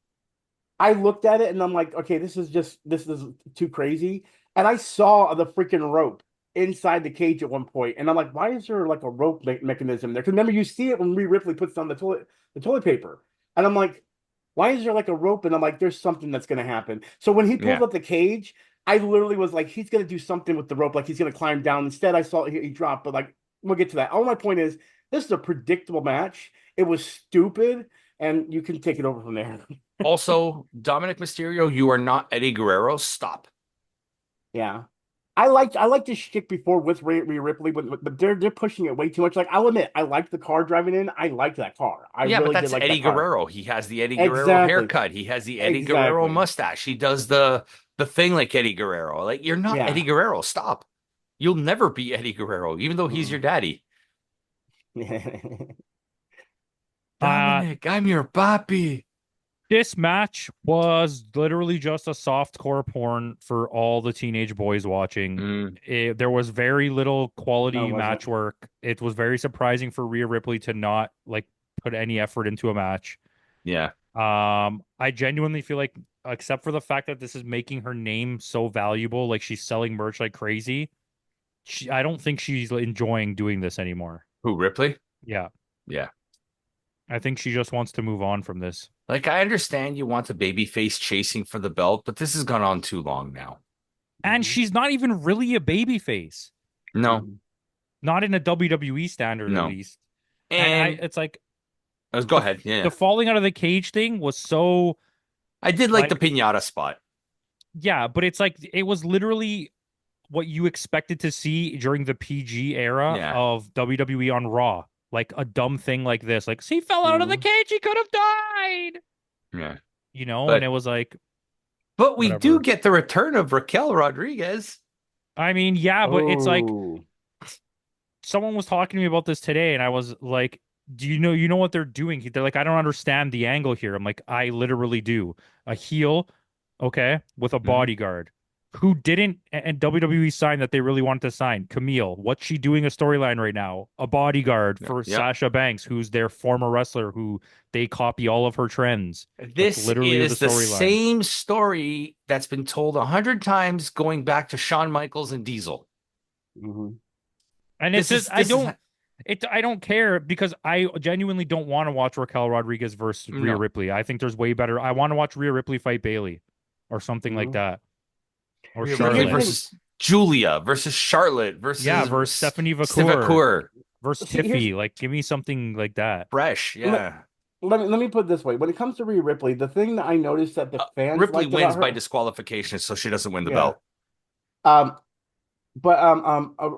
I looked at it and I'm like, okay, this is too crazy. And I saw the freaking rope inside the cage at one point, and I'm like, why is there like a rope mechanism there? Because remember, you see it when Rhea Ripley puts down the toilet paper, and I'm like, why is there like a rope? And I'm like, there's something that's gonna happen. So when he pulled up the cage, I literally was like, he's gonna do something with the rope, like he's gonna climb down. Instead, I saw he dropped, but like, we'll get to that. All my point is, this is a predictable match. It was stupid, and you can take it over from there. Also, Dominic Mysterio, you are not Eddie Guerrero. Stop. Yeah. I liked this shtick before with Rhea Ripley, but they're pushing it way too much. Like, I'll admit, I liked the car driving in. I liked that car. I really but that's did like Eddie that car. Guerrero. He has the Eddie Guerrero haircut. He has the Eddie Guerrero mustache. He does the thing like Eddie Guerrero. Like, you're not Eddie Guerrero. Stop. You'll never be Eddie Guerrero, even though he's your daddy. Dominic, I'm your papi. This match was literally just a soft core porn for all the teenage boys watching. Mm, There was very little No, it quality wasn't. match work. It was very surprising for Rhea Ripley to not like put any effort into a match. yeah. I genuinely feel like, except for the fact that this is making her name so valuable, like she's selling merch like crazy, I don't think she's enjoying doing this anymore. Who, Ripley? Yeah, Yeah. I think she just wants to move on from this. Like, I understand you want a baby face chasing for the belt, but this has gone on too long now. And Mhm. she's not even really a baby face. No, Mhm. Not in a WWE standard, at no. least. And And it's like go the ahead. Yeah, the yeah. falling out of the cage thing was so I did like the like, pinata spot. yeah, but it's like it was literally what you expected to see during the PG era Yeah. of WWE on Raw. Like a dumb thing like this. Like, he fell out of the Mhm. cage, he could have died. Yeah. And it But was like, we do whatever. get the return of Raquel Rodriguez. I mean, yeah, but it's like Oh. someone was talking to me about this today, and I was like, "Do you know what they're doing?" They're like, "I don't understand the angle here." I'm like, "I literally do." A heel, okay, with a Mhm. bodyguard who didn't, and WWE signed that they really wanted to sign Camille. What's she doing a storyline right now? A bodyguard Yeah. for Yep. Sasha Banks, who's their former wrestler, who they copy all of her trends. That's This literally the is the storyline. same story that's been told 100 times going back to Shawn Michaels and Diesel. Mhm. And it's This just is this is I don't care because I genuinely don't want to watch Raquel Rodriguez versus Rhea no. Ripley. I think there's way better. I want to watch Rhea Ripley fight Bailey or something like Mhm. that, or Rhea See, Ripley here's the Charlotte. thing. versus Julia versus Charlotte Yeah, versus versus Stephanie Vacour Stivacour. versus See, here's Tiffy. Like, give me something like that. Fresh, let, yeah. let me put it this way. When it comes to Rhea Ripley, the thing that I noticed that the fans Ripley liked about wins by her, disqualification, so she doesn't win the yeah. belt. Um, But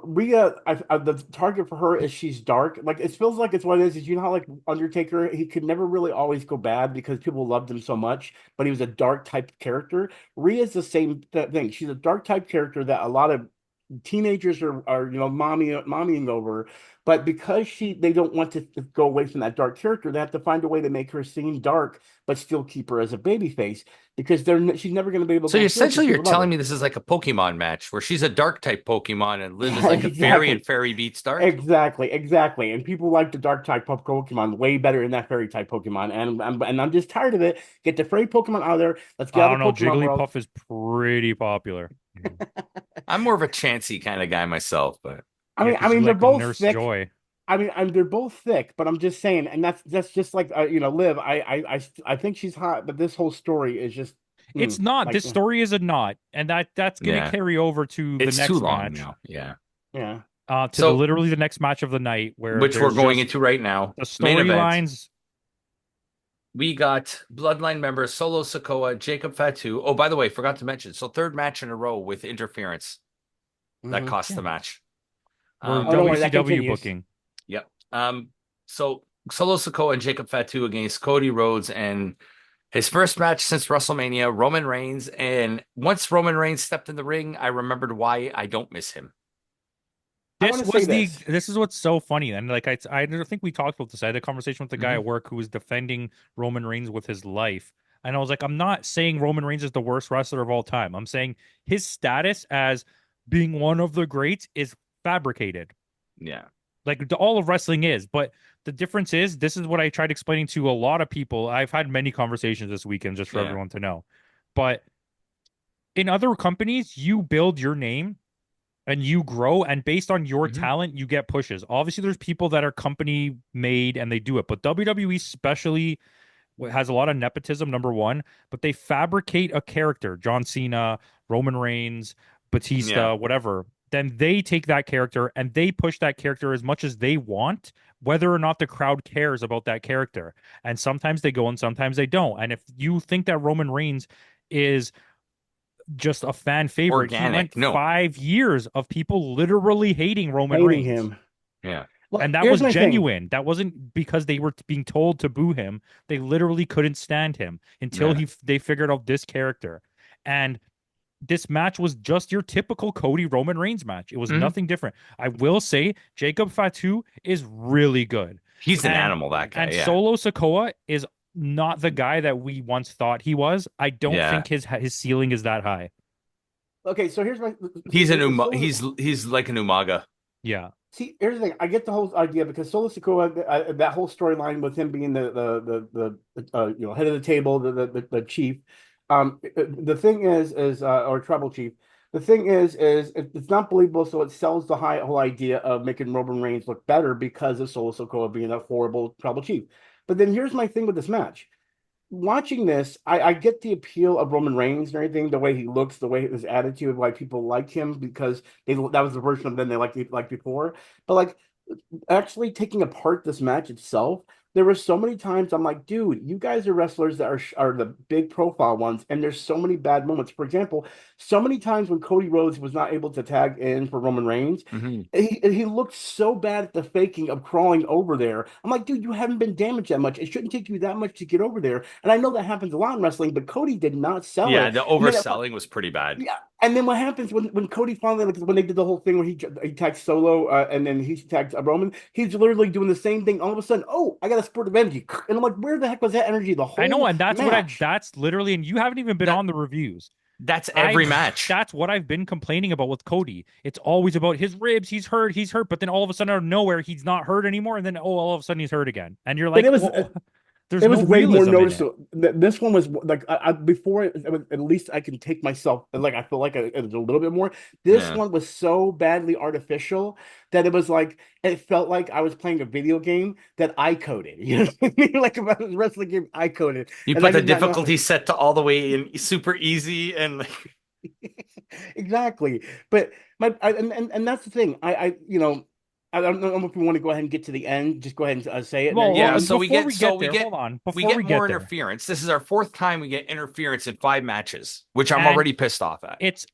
Rhea, the target for her is she's dark. Like it feels like it's what it is. Is you know how like Undertaker, he could never really always go bad because people loved him so much, but he was a dark type character. Rhea's the same thing. She's a dark type character that a lot of teenagers are mommying over, but because they don't want to go away from that dark character, they have to find a way to make her seem dark but still keep her as a baby face because she's never going to be able to So go heel because essentially, you're people love telling her. me this is like a Pokemon match where she's a dark type Pokemon and Liv is Yeah, like a fairy and exactly. fairy beats dark. Exactly. And people like the dark type Pokemon way better than that fairy type Pokemon. And I'm just tired of it. Get the fairy Pokemon out of there. Let's get I out don't of the know. Pokemon world. Jigglypuff is pretty popular. I'm more of a chancy kind of guy myself, but Yeah, I because you mean, they're like both Nurse thick. Joy. They're both thick, but I'm just saying, and that's just like Liv. I think she's hot, but this whole story is just It's not. like This story is a knot, and that's gonna yeah, carry over to the it's too next long match. now. Yeah. yeah. To the So, literally the next match of the night where which we're there's going just into right now, the main event. storylines. We got Bloodline members Solo Sokoa, Jacob Fatu. Oh, by the way, forgot to mention. So, third match in a row with interference that Hmm. cost the Yeah, match. we're Oh, don't worry, that WCW continues. booking. Yep. So Solo Sikoa and Jacob Fatu against Cody Rhodes and his first match since WrestleMania, Roman Reigns. And once Roman Reigns stepped in the ring, I remembered why I don't miss him. I want to say this. This is what's so funny. And like I don't think we talked about this. I had a conversation with the guy Mhm. at work who was defending Roman Reigns with his life. And I was like, I'm not saying Roman Reigns is the worst wrestler of all time. I'm saying his status as being one of the greats is fabricated. Yeah. Like all of wrestling is, but the difference is this is what I tried explaining to a lot of people. I've had many conversations this weekend just for Yeah. everyone to know. But in other companies, you build your name and you grow, and based on your Mhm. talent you get pushes. Obviously there's people that are company made and they do it, but WWE especially has a lot of nepotism, number one, but they fabricate a character, John Cena, Roman Reigns, Yeah. Batista, whatever. Then they take that character and they push that character as much as they want, whether or not the crowd cares about that character. And sometimes they go and sometimes they don't. And if you think that Roman Reigns is just a fan favorite, he went Organic. No. 5 years of people literally hating Roman Hating Reigns. him. Yeah. Look, And that here's was my thing. genuine. That wasn't because they were being told to boo him. They literally couldn't stand him until Yeah. they figured out this character. And this match was just your typical Cody Roman Reigns match. It was Mhm. nothing different. I will say Jacob Fatu is really good. He's an And animal, that guy. and Yeah. Solo Sikoa is not the guy that we once thought he was. I don't Yeah. think his ceiling is that high. Okay, so here's my He's a new Solo. he's like a new Umaga. Yeah. See, here's the thing. I get the whole idea because Solo Sikoa, that whole storyline with him being the head of the table, the chief. The thing is or tribal chief. The thing is it's not believable, so it sells the whole idea of making Roman Reigns look better because of Solo Sikoa being a horrible tribal chief. But then here's my thing with this match. Watching this, I get the appeal of Roman Reigns and everything, the way he looks, the way his attitude, why people like him because that was the version of them they liked before. But like actually taking apart this match itself, there were so many times I'm like, dude, you guys are wrestlers that are the big profile ones, and there's so many bad moments. For example, so many times when Cody Rhodes was not able to tag in for Roman Reigns, Hmm. he looked so bad at the faking of crawling over there. I'm like, dude, you haven't been damaged that much. It shouldn't take you that much to get over there. And I know that happens a lot in wrestling, but Cody did not sell Yeah, it. the And then overselling was pretty bad. yeah, and then what happens when Cody finally like when they did the whole thing where he tagged Solo and then he tagged Roman, he's literally doing the same thing. All of a sudden, oh, I got a spurt of energy, and I'm like, where the heck was that energy the I know, whole and match? that's literally, and you haven't even been That on the reviews. that's I every match. that's what I've been complaining about with Cody. It's always about his ribs. He's hurt, but then all of a sudden out of nowhere, he's not hurt anymore, and then all of a sudden he's hurt again, and you're But like, oh, there's it no was way more realism in it. noticeable. This one was like before at least I can take myself like I feel like it was a little bit more. This Yeah. one was so badly artificial that it was like it felt like I was playing a video game that I coded. You know what I mean? Like if I was wrestling game I coded, You and I put the did not know how difficulty set to all the way in super easy and like, exactly. But and that's the thing. I don't know if we want to go ahead and get to the end. Just go ahead and say it, and then Well, yeah, before we get there, hold on. we Before get we more get there, interference. This is our fourth time we get interference in 5 matches, which I'm and already pissed off at. it's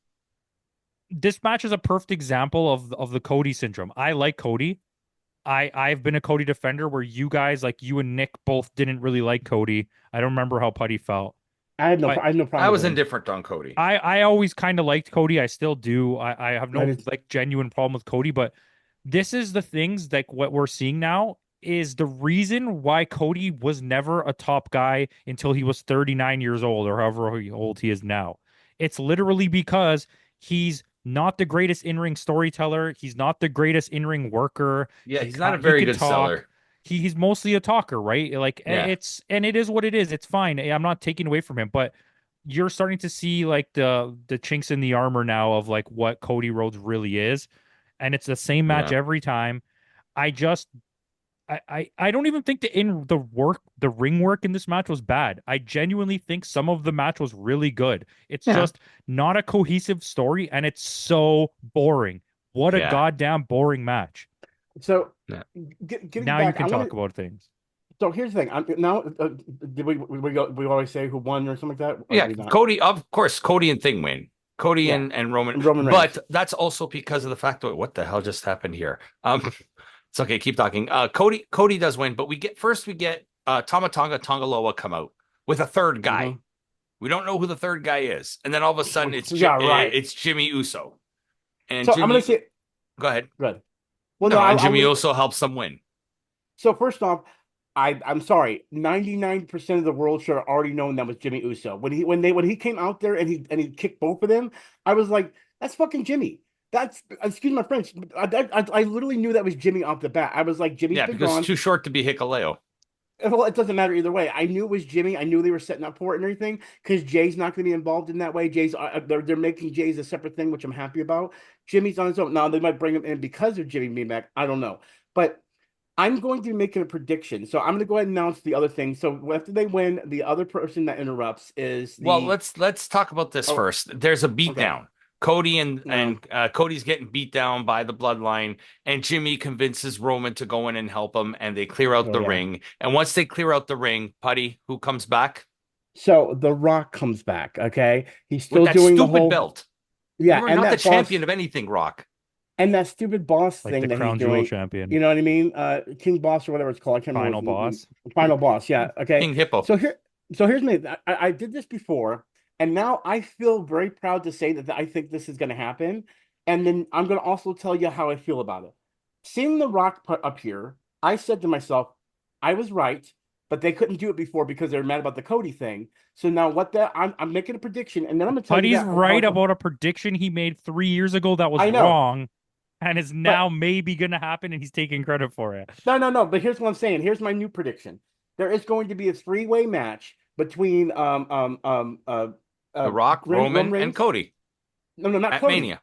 this match is a perfect example of the Cody syndrome. I like Cody. I've been a Cody defender where you guys, like you and Nick, both didn't really like Cody. I don't remember how Putty felt, but I had no I problem was with him. indifferent on Cody. I always kind of liked Cody. I still do. I have I no just like genuine problem with Cody, but this is the things like what we're seeing now is the reason why Cody was never a top guy until he was 39 years old or however old he is now. It's literally because he's not the greatest in-ring storyteller. He's not the greatest in-ring worker. Yeah, He he's not a he very can good talk. seller. He's mostly a talker, right? Like Yeah, it is what it is. It's fine. I'm not taking away from him, but you're starting to see like the chinks in the armor now of like what Cody Rhodes really is, and it's the same match yeah, every time. I just I don't even think the ring work in this match was bad. I genuinely think some of the match was really good. It's yeah, just not a cohesive story and it's so boring. What a yeah, goddamn boring match. so yeah. getting Now you back. I can want talk to. about things. So here's the thing. I'm now. Did we always say who won or something like that, or did Yeah, we not? Cody, of course, Cody and Thing win. Cody Yeah, and Roman, Roman but Reigns. that's also because of the fact that what the hell just happened here? It's okay, keep talking. Cody does win, but we get Tama Tonga Tongaloa come out with a third guy. Hmm. We don't know who the third guy is, and then all of a sudden Yeah, right. It's Jimmy Uso, and So I'm gonna Jimmy. say Go ahead. good. Well, no, No, and I'll Jimmy leave. Uso helps them win. So first off, I'm sorry. 99% of the world should have already known that was Jimmy Uso. When he came out there and he kicked both of them, I was like, that's fucking Jimmy. That's excuse my French. I literally knew that was Jimmy off the bat. I was like, Jimmy's Yeah, been because gone. too short to be Hikaleo. Well, it doesn't matter either way. I knew it was Jimmy. I knew they were setting up for it and everything because Jay's not going to be involved in that way. They're making Jay's a separate thing, which I'm happy about. Jimmy's on his own. Now they might bring him in because of Jimmy being back. I don't know, but I'm going to be making a prediction. So I'm going to go ahead and announce the other thing. So after they win, the other person that interrupts is Well, the. let's talk about this Oh, first. There's a okay. beatdown. Cody No. and Cody's getting beat down by the bloodline, and Jimmy convinces Roman to go in and help him, and they clear out Oh the yeah. ring. And once they clear out the ring, Putty, who comes back So The Rock comes back. Okay, he's with still that doing the stupid whole. belt. Yeah, You are and not the that boss champion of anything, Rock. and that stupid boss Like the thing that he's crown jewel doing. champion, You know what I mean? King Boss or whatever it's called. I can't remember final what boss. the final boss. Yeah. Okay. King Hippo. So here's me. I did this before, and now I feel very proud to say that I think this is going to happen. And then I'm going to also tell you how I feel about it. Seeing The Rock put up here, I said to myself, I was right. but they couldn't do it before because they were mad about the Cody thing. So now I'm making a prediction, and then I'm gonna tell But you he's that how right it's. about a prediction he made 3 years ago that was I know, wrong and is but now maybe gonna happen, and he's taking credit for it. no. But here's what I'm saying. Here's my new prediction. There is going to be a three-way match between The Rock, Roman Roman, and Reigns. Cody No, not at Cody. Mania.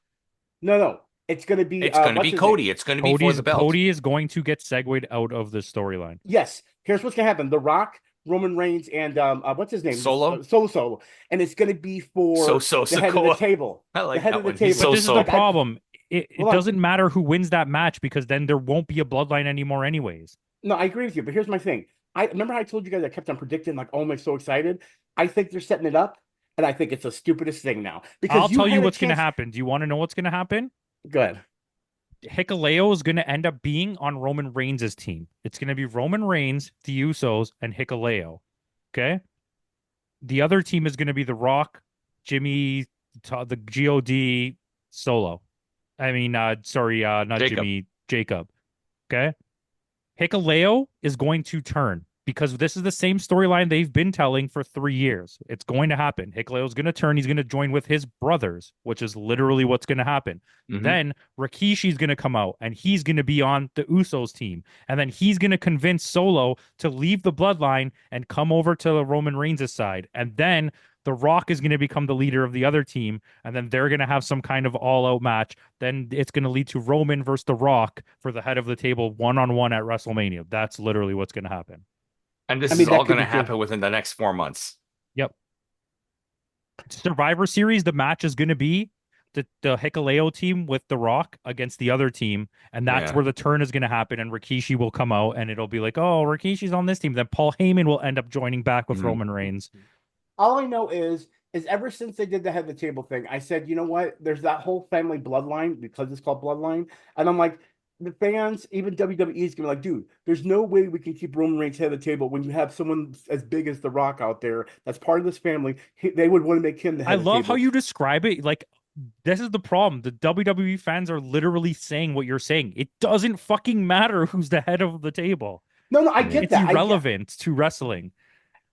No. It's going to be It's going to what's be his name? Cody. It's going to be for the belt. Cody is going to get segued out of the storyline. Yes. Here's what's going to happen: The Rock, Roman Reigns, and what's his name? Solo. Solo, and it's going to be for the head of the Sokoa. table. I The like head that of the one. He's table. But this is the Look, problem. It hold on. doesn't matter who wins that match because then there won't be a bloodline anymore anyways. No, I agree with you, but here's my thing. I remember I told you guys I kept on predicting, like, oh, I'm so excited. I think they're setting it up, and I think it's the stupidest thing now I'll because you tell you had a what's going to chance. happen. Do you want to know what's going to happen? Good. Hikuleo is going to end up being on Roman Reigns' team. It's going to be Roman Reigns, the Usos, and Hikuleo. Okay. The other team is going to be The Rock, Jimmy, the God, Solo. I mean, sorry, not Jacob. Jimmy, Jacob. Okay. Hikuleo is going to turn because this is the same storyline they've been telling for 3 years. It's going to happen. Hikuleo is going to turn. He's going to join with his brothers, which is literally what's going to happen. Mm-hmm. Then Rikishi's going to come out and he's going to be on the Usos team. And then he's going to convince Solo to leave the bloodline and come over to the Roman Reigns' side. And then the Rock is going to become the leader of the other team, and then they're going to have some kind of all-out match. Then it's going to lead to Roman versus the Rock for the head of the table one-on-one at WrestleMania. That's literally what's going to happen. And this I mean, is that all could going to be true. happen within the next 4 months. Yep. Survivor Series, the match is going to be the Hikuleo team with the Rock against the other team, and that's Yeah. where the turn is going to happen. And Rikishi will come out, and it'll be like, oh, Rikishi's on this team. Then Paul Heyman will end up joining back with Mhm. Roman Reigns. All I know is ever since they did the head of the table thing, I said, you know what? There's that whole family bloodline because it's called bloodline, and I'm like, the fans, even WWE is gonna be like, dude, there's no way we can keep Roman Reigns head of the table when you have someone as big as The Rock out there that's part of this family. They would want to make him the I head of the love how table. you describe it. Like, this is the problem. The WWE fans are literally saying what you're saying. It doesn't fucking matter who's the head of the table. No, I get It's that. irrelevant to wrestling.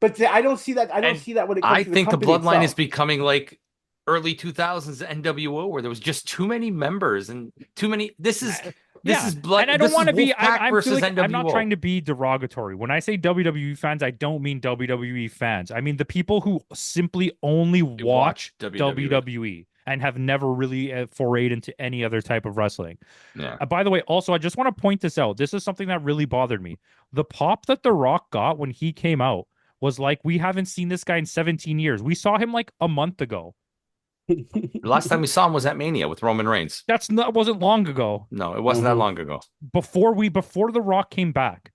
But I don't see that. I don't And see that when it comes I to the think the company bloodline is itself. becoming like early 2000s NWO, where there was just too many members and too many. This is blood. And I don't This is want to be. Wolfpack I feel versus like I'm not NWO. trying to be derogatory. When I say WWE fans, I don't mean WWE fans. I mean the people who simply only watch WWE and have never really forayed into any other type of wrestling. Yeah. By the way, also I just want to point this out. This is something that really bothered me. The pop that The Rock got when he came out was like, we haven't seen this guy in 17 years. We saw him like a month ago. The last time we saw him was at Mania with Roman Reigns. That wasn't long ago. No, it wasn't that long ago. Before The Rock came back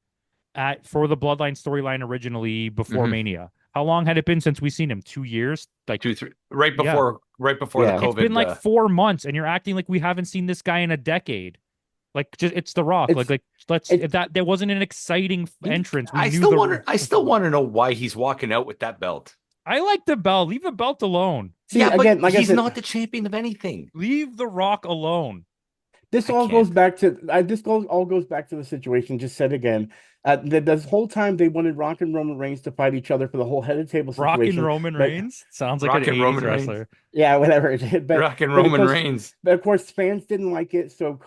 for the Bloodline storyline originally before Mania. How long had it been since we seen him? 2 years? Like 2, 3, right before the COVID. It's been like 4 months, and you're acting like we haven't seen this guy in a decade. Like, just it's The Rock. There wasn't an exciting entrance. I still want to know why he's walking out with that belt. I like the belt. Leave the belt alone. See, yeah, again, but like he's I said, not the champion of anything. Leave The Rock alone. This all goes back to all goes back to the situation just said again. This whole time they wanted Rock and Roman Reigns to fight each other for the whole head of table situation. Rock and Roman Reigns sounds like Rock an and 80s Roman wrestler. Reigns. Yeah, whatever. But, Rock and but Roman of course, Reigns. But of course, fans didn't like it, so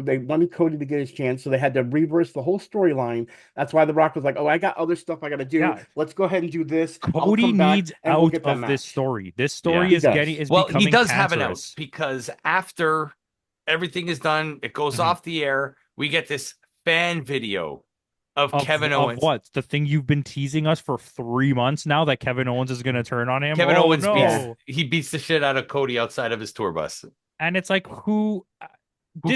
they wanted Cody to get his chance, so they had to reverse the whole storyline. That's why The Rock was like, "Oh, I got other stuff I got to do. Yeah. Let's go ahead and do this." Cody needs and we'll out get that of match. this story. This story He is does. getting is Well, becoming he does cancerous. have an out because after everything is done, it goes off the air. We get this fan video of Kevin Owens. Of what? The thing you've been teasing us for 3 months now that Kevin Owens is going to turn on him? Kevin Owens beats the shit out of Cody outside of his tour bus. And it's like, who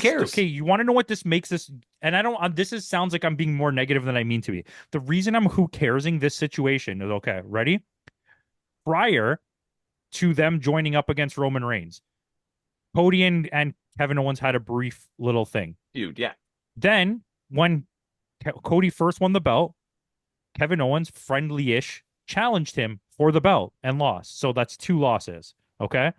cares? Okay, you want to know what this makes this? And I don't. Sounds like I'm being more negative than I mean to be. The reason I'm who caresing this situation is okay. Ready? Prior to them joining up against Roman Reigns, Cody and Kevin Owens had a brief little thing. Dude, yeah. Then when Cody first won the belt, Kevin Owens, friendly-ish, challenged him for the belt and lost. So that's 2 losses. Okay.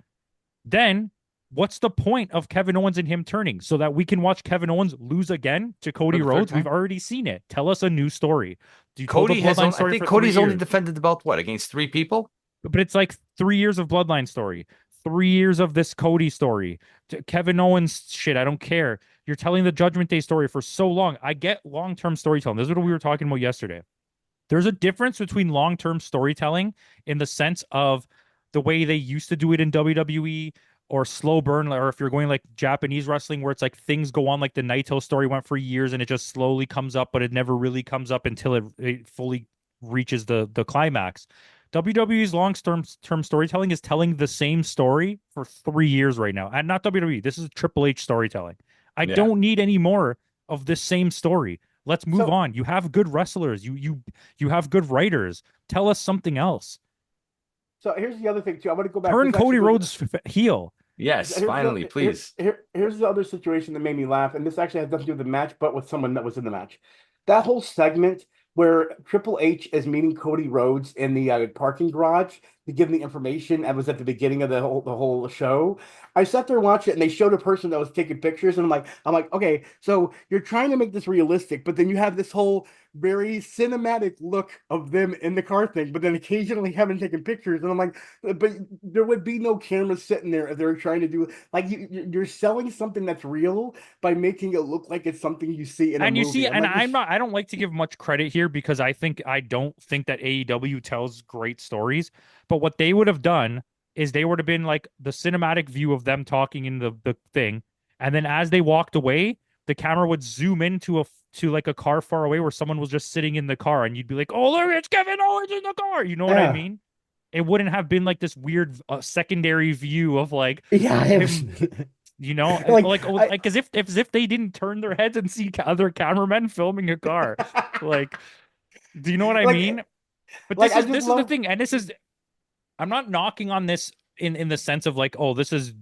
Then What's the point of Kevin Owens and him turning so that we can watch Kevin Owens lose again to for Cody the third Rhodes? We've time. already seen it. Tell us a new story. You told the Cody has Bloodline only, I story think for three Cody's only years, defended the belt, what, against three people? but it's like 3 years of Bloodline story, 3 years of this Cody story, Kevin Owens shit. I don't care. You're telling the Judgment Day story for so long. I get long-term storytelling. This is what we were talking about yesterday. There's a difference between long-term storytelling in the sense of the way they used to do it in WWE or slow burn, or if you're going like Japanese wrestling where it's like things go on, like the Naito story went for years and it just slowly comes up, but it never really comes up until it fully reaches the climax. WWE's long-term storytelling is telling the same story for 3 years right now. And not WWE. This is Triple H storytelling. I Yeah. don't need any more of this same story. Let's move So on. You have good wrestlers. You have good writers. Tell us something else. so here's the other thing too. I want to go back. Turn This actually Cody goes. Rhodes heel. Yes, Here's finally, the please. here's the other situation that made me laugh, and this actually has nothing to do with the match, but with someone that was in the match. That whole segment where Triple H is meeting Cody Rhodes in the parking garage to give him the information, and was at the beginning of the whole show. I sat there and watched it, and they showed a person that was taking pictures, and I'm like, okay, so you're trying to make this realistic, but then you have this whole very cinematic look of them in the car thing, but then occasionally having taken pictures, and I'm like, but there would be no camera sitting there if they were trying to do like you're selling something that's real by making it look like it's something you see in a And you see, movie. I'm and like, I'm this, not, I don't like to give much credit here because I don't think that AEW tells great stories. But what they would have done is they would have been like the cinematic view of them talking in the thing. And then as they walked away, the camera would zoom into to like a car far away where someone was just sitting in the car and you'd be like, oh, look, it's Kevin Owens in the car. You know what I yeah, mean? It wouldn't have been like this weird secondary view of like yeah, it was, him, like like as if they didn't turn their heads and see other cameramen filming a car. Like, do you know what I like mean? But like this I is just this is the love. thing, and this is I'm not knocking on this in the sense of like, oh, this is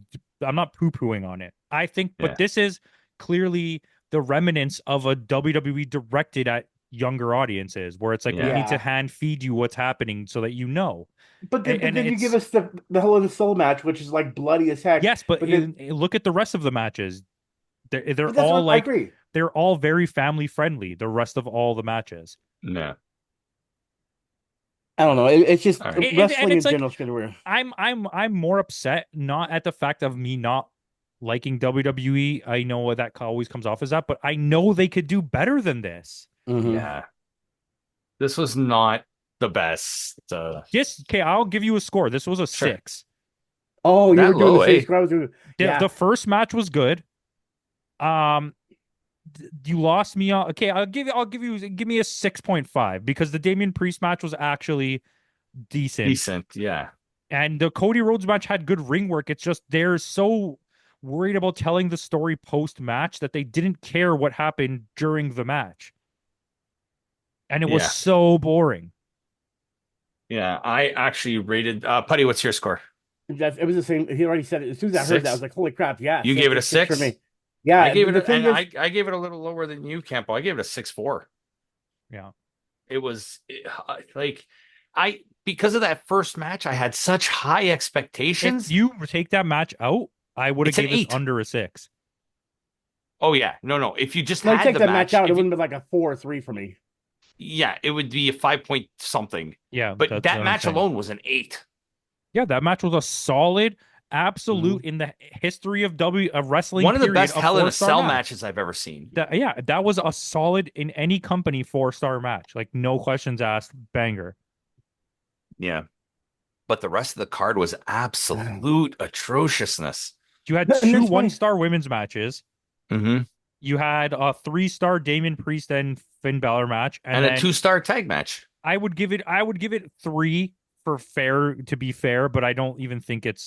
I'm not poo-pooing on it. I think, but Yeah. this is clearly the remnants of a WWE directed at younger audiences, where it's like we Yeah. need to Yeah, hand feed you what's happening so that you know. but And then you give it's us the Hell in a Soul match, which is like bloody as heck. yes, but But then, look at the rest of the matches. They're but that's all what I like agree. they're all very family friendly. The rest of all the matches, No. I don't know. It's just All right. and wrestling it's in like general is going to weird. I'm more upset not at the fact of me not liking WWE. I know that always comes off as that, but I know they could do better than this. Hmm. Yeah. This was not the best. Just okay, I'll give you a score. This was a Sure. 6. Oh, you were That doing the low, same eh? score I was doing. The Yeah. first match was good. Um, you lost me on. Okay, give me a 6.5 because the Damian Priest match was actually decent. Decent. Yeah. And the Cody Rhodes match had good ring work. It's just they're so worried about telling the story post match that they didn't care what happened during the match. And it was Yeah. so boring. Yeah. I actually rated Putty, what's your score? It was the same. He already said it. As soon as I heard that, I was Six? like, "Holy crap! Yeah, You gave it a it's six for six? me." I Yeah. gave it The a, thing and is, I gave it a little lower than you, Campo. I gave it a 6.4. Yeah. It was like because of that first match, I had such high If expectations. you take that match out, I would have It's an gave this 8. under a 6. Oh yeah. No. If you just no, you had take the that match match, out, it if you wouldn't be like a 4 or 3 for me. yeah, it would be a 5 point something. Yeah, But that's that what I'm match saying. alone was an 8. Yeah, that match was a solid, Mhm. absolute in the history of wrestling One of the period, best a Hell in a 4-star Cell match. matches I've ever seen. That was a solid in any company 4-star match. Like no questions asked, banger. Yeah. But the rest of the card was absolute atrociousness. You had And two it's one funny. star women's matches. Hmm. You had a 3-star Damian Priest and Finn Balor match, and And a then 2-star tag match. I would give it 3 for fair to be fair, but I don't even think it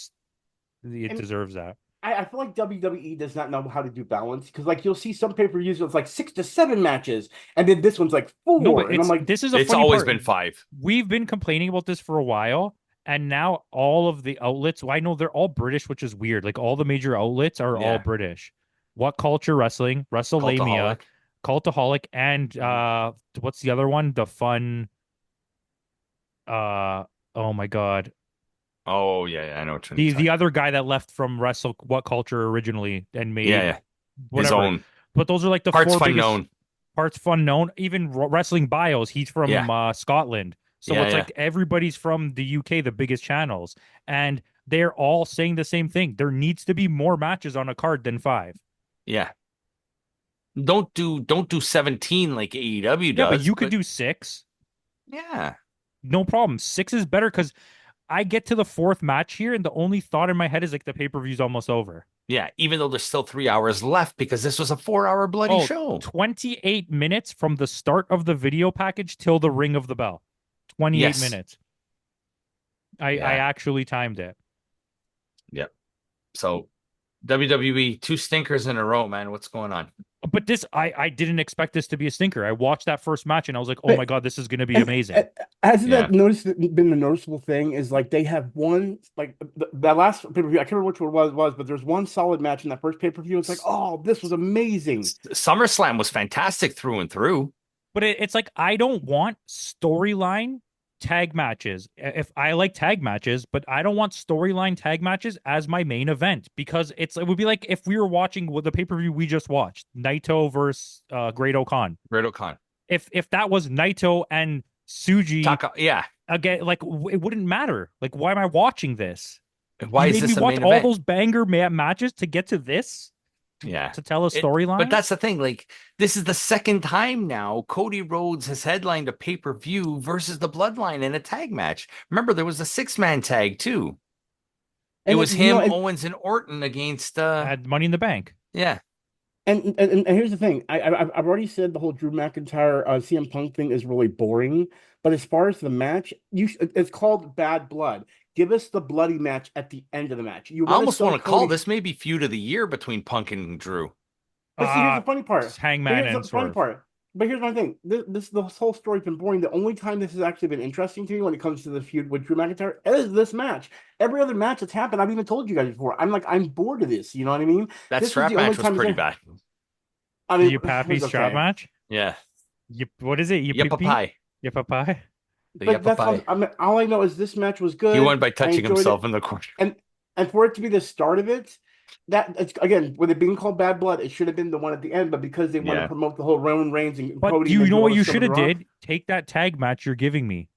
And deserves that. I feel like WWE does not know how to do balance because, like, you'll see some pay-per-views with like 6 to 7 matches, and then this one's like No, but 4, and I'm like, this is a It's funny always part. been 5. We've been complaining about this for a while, and now all of the outlets, well, I know they're all British, which is weird. Like all the major outlets are all Yeah. British. What Culture Wrestling, WrestleLamia, Cultaholic. Cultaholic, and Mhm. what's the other one? The Fun. Uh, oh my God. Oh yeah, I know what you're The talking. other guy that left from Wrestle What Culture originally and Yeah, made yeah, his whatever. own But those are like the parts four fun biggest known. parts fun known. Even Wrestling Bios, he's Yeah, from Scotland. So yeah, it's yeah, like everybody's from the UK, the biggest channels, and they're all saying the same thing. There needs to be more matches on a card than five. yeah. Don't do 17 like AEW Yeah, but does, you could but do six. yeah, No problem. Six is better because I get to the fourth match here, and the only thought in my head is like the pay-per-view's almost over. yeah. Even though there's still 3 hours left because this was a 4 hour bloody Oh, show. 28 minutes from the start of the video package till the ring of the bell. 28 Yes. minutes. I Yeah. actually timed it. Yep. So WWE, two stinkers in a row, man. What's going on? But this, I didn't expect this to be a stinker. I watched that first match and I was like, oh my But God, this is going to be and amazing. hasn't Yeah. that been the noticeable thing is like they have one like that last pay-per-view, I can't remember which one it was, but there's one solid match in that first pay-per-view. It's like, oh, this was amazing. SummerSlam was fantastic through and through. But it's like, I don't want storyline tag matches. If I like tag matches, but I don't want storyline tag matches as my main event because it would be like if we were watching the pay-per-view we just watched, Naito versus Great Okan. Great O'Con. If that was Naito and Suji Taka, yeah. again, like it wouldn't matter. Like, why am I watching this? Why You is made me this a watch main all event? those banger matches to get to this Yeah. to tell a But storyline. that's the thing. Like, this is the second time now Cody Rhodes has headlined a pay-per-view versus the Bloodline in a tag match. Remember, there was a six-man tag too. It And was him, Owens, and Orton against Had Money in the Bank. yeah. and here's the thing. I've already said the whole Drew McIntyre CM Punk thing is really boring. But as far as the match, it's called Bad Blood. Give us the bloody match at the end of the match. You I want to almost show want to call Cody, this maybe feud of the year between Punk and Drew. but see, here's Uh the funny part. But Hangman here's and the funny Swerve. part. But here's my thing. This whole story's been boring. The only time this has actually been interesting to me when it comes to the feud with Drew McIntyre is this match. Every other match that's happened, I've even told you guys before. I'm bored of this. You know what I mean? That This was strap the only match was time pretty bad. I The mean, it Yapapi was strap okay. match. Yeah. What is it? Yapipi? Pie. Yapapi? The But Yuppa that's all. Pie. I mean, all I know is this match was He good. won by I touching enjoyed himself it, in the corner. and for it to be the start of it, that it's again with it being called Bad Blood, it should have been the one at the end. But because they want to Yeah. promote the whole Roman Reigns and But Cody, do and you then know do all what this you stuff should with The have Rock, did? Take that tag match you're giving me.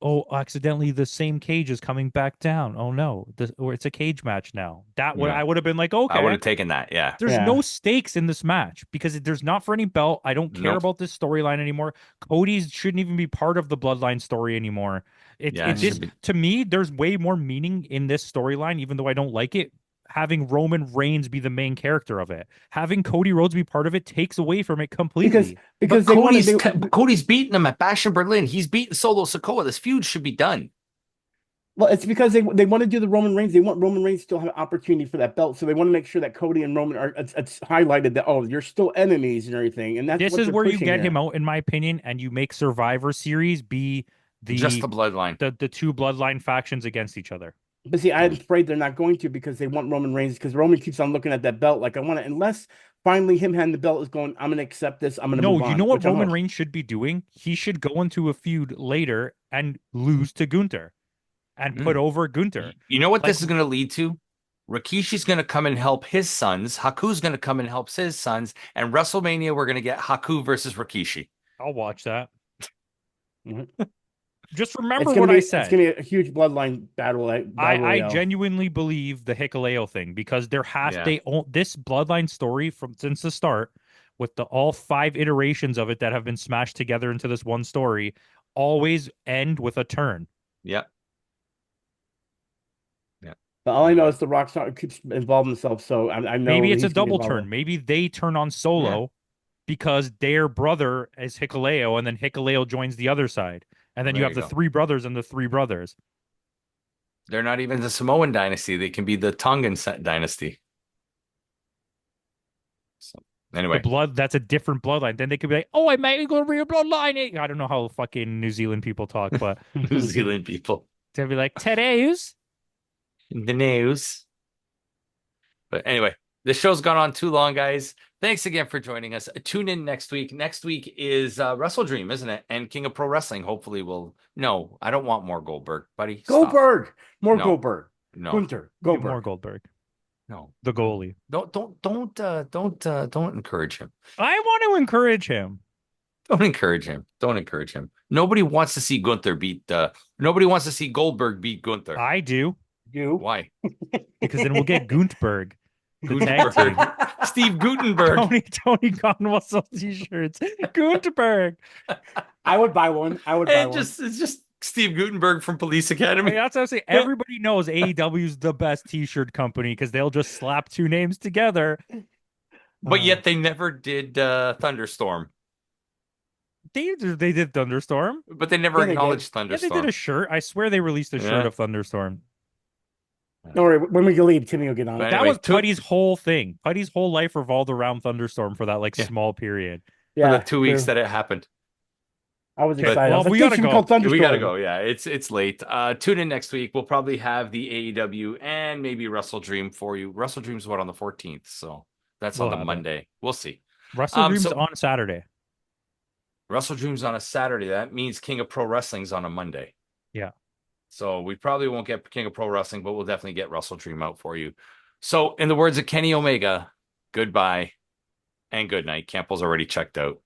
Oh, accidentally the same cage is coming back down. Oh no, or it's a cage match now. That would Yeah. I would have been like, I would okay, have taken that. Yeah. there's no yeah. stakes in this match because there's not for any belt. I don't care Nope. about this storyline anymore. Cody's shouldn't even be part of the bloodline story anymore. Yeah, it Mm. should be. To me, there's way more meaning in this storyline, even though I don't like it. Having Roman Reigns be the main character of it, having Cody Rhodes be part of it takes away from it Because completely. But they wanted Cody's beating him at Bash in Berlin. He's beating Solo Sikoa. This feud should be done. well, it's because they want to do the Roman Reigns. They want Roman Reigns to still have an opportunity for that belt, so they want to make sure that Cody and Roman are it's highlighted that oh, you're still enemies and everything, and that's This what is they're where you pushing get him here. out, in my opinion, and you make Survivor Series be Just the the bloodline. the two bloodline factions against each other. But see, I'm Yeah. afraid they're not going to because they want Roman Reigns because Roman keeps on looking at that belt like I want to unless finally him handing the belt is going, I'm gonna accept this, I'm gonna No, move you know on, what which I Roman hope. Reigns should be doing? He should go into a feud later and lose to Gunther and put Mm. over Gunther. You know what Like, this is going to lead to? Rikishi's going to come and help his sons. Haku's going to come and help his sons. And WrestleMania, we're going to get Haku versus Rikishi. I'll watch that. Mhm. Just remember what I It's said. gonna be a huge bloodline battle I royale. genuinely believe the Hikaleo thing because Yeah. this bloodline story from since the start with the all five iterations of it that have been smashed together into this one story always end with a turn. Yep. Yeah. But all I know Anyway. is the Rockstar keeps involving himself, so I know Maybe that it's a he's gonna be double involved. turn. Maybe they turn on Yeah. Solo because their brother is Hikaleo, and then Hikaleo joins the other side. And then you There have you the go. three brothers and the three brothers. They're not even the Samoan dynasty. They can be the Tongan dynasty. So, anyway, That's a different bloodline. Then they could be like, oh, I might go real bloodline. I don't know how fucking New Zealand people talk, but New Zealand people. they'll be like, Tereus. The news. But anyway, The show's gone on too long, guys. Thanks again for joining us. Tune in next week. Next week is Wrestle Dream, isn't it? And King of Pro Wrestling. Hopefully, we'll. No, I don't want more Goldberg, buddy. Stop. Goldberg, more No, Goldberg, no, Gunther, Goldberg. More Goldberg. no. The goalie. Don't encourage him. I want to encourage him. Don't encourage him. Don't encourage him. Nobody wants to see Gunther beat. Nobody wants to see Goldberg beat Gunther. I do. You. Why? Because then we'll get Guntberg. The tag team. Gutenberg. Steve Gutenberg. Tony Khan will sell t-shirts. Gutenberg. I would buy one. I would buy And one. it's just Steve Gutenberg from Police Academy. That's what I'm saying. Everybody knows AEW's the best t-shirt company because they'll just slap two names together. But yet they never did Thunderstorm. They did Thunderstorm. But they never Yeah, they acknowledged Yeah, they Thunderstorm. did a shirt. I swear they released a shirt Yeah. of Thunderstorm. Don't worry. When we leave, Timmy will get on it. But That anyway, was Putty's whole thing. Putty's whole life revolved around Thunderstorm for that Yeah. small period. For the 2 weeks that it happened. I was Okay, excited. well, I was like, we "This gotta should be go. called Thunderstorm." We gotta go. Yeah, it's late. Tune in next week. We'll probably have the AEW and maybe Wrestle Dream for you. Wrestle Dream's what on the 14th, so that's We'll on the have it. Monday. We'll see. Wrestle Dream's so- on Saturday. Wrestle Dream's on a Saturday. That means King of Pro Wrestling's on a Monday. Yeah. So we probably won't get King of Pro Wrestling, but we'll definitely get Wrestle Dream out for you. So in the words of Kenny Omega, goodbye and good night. Campbell's already checked out.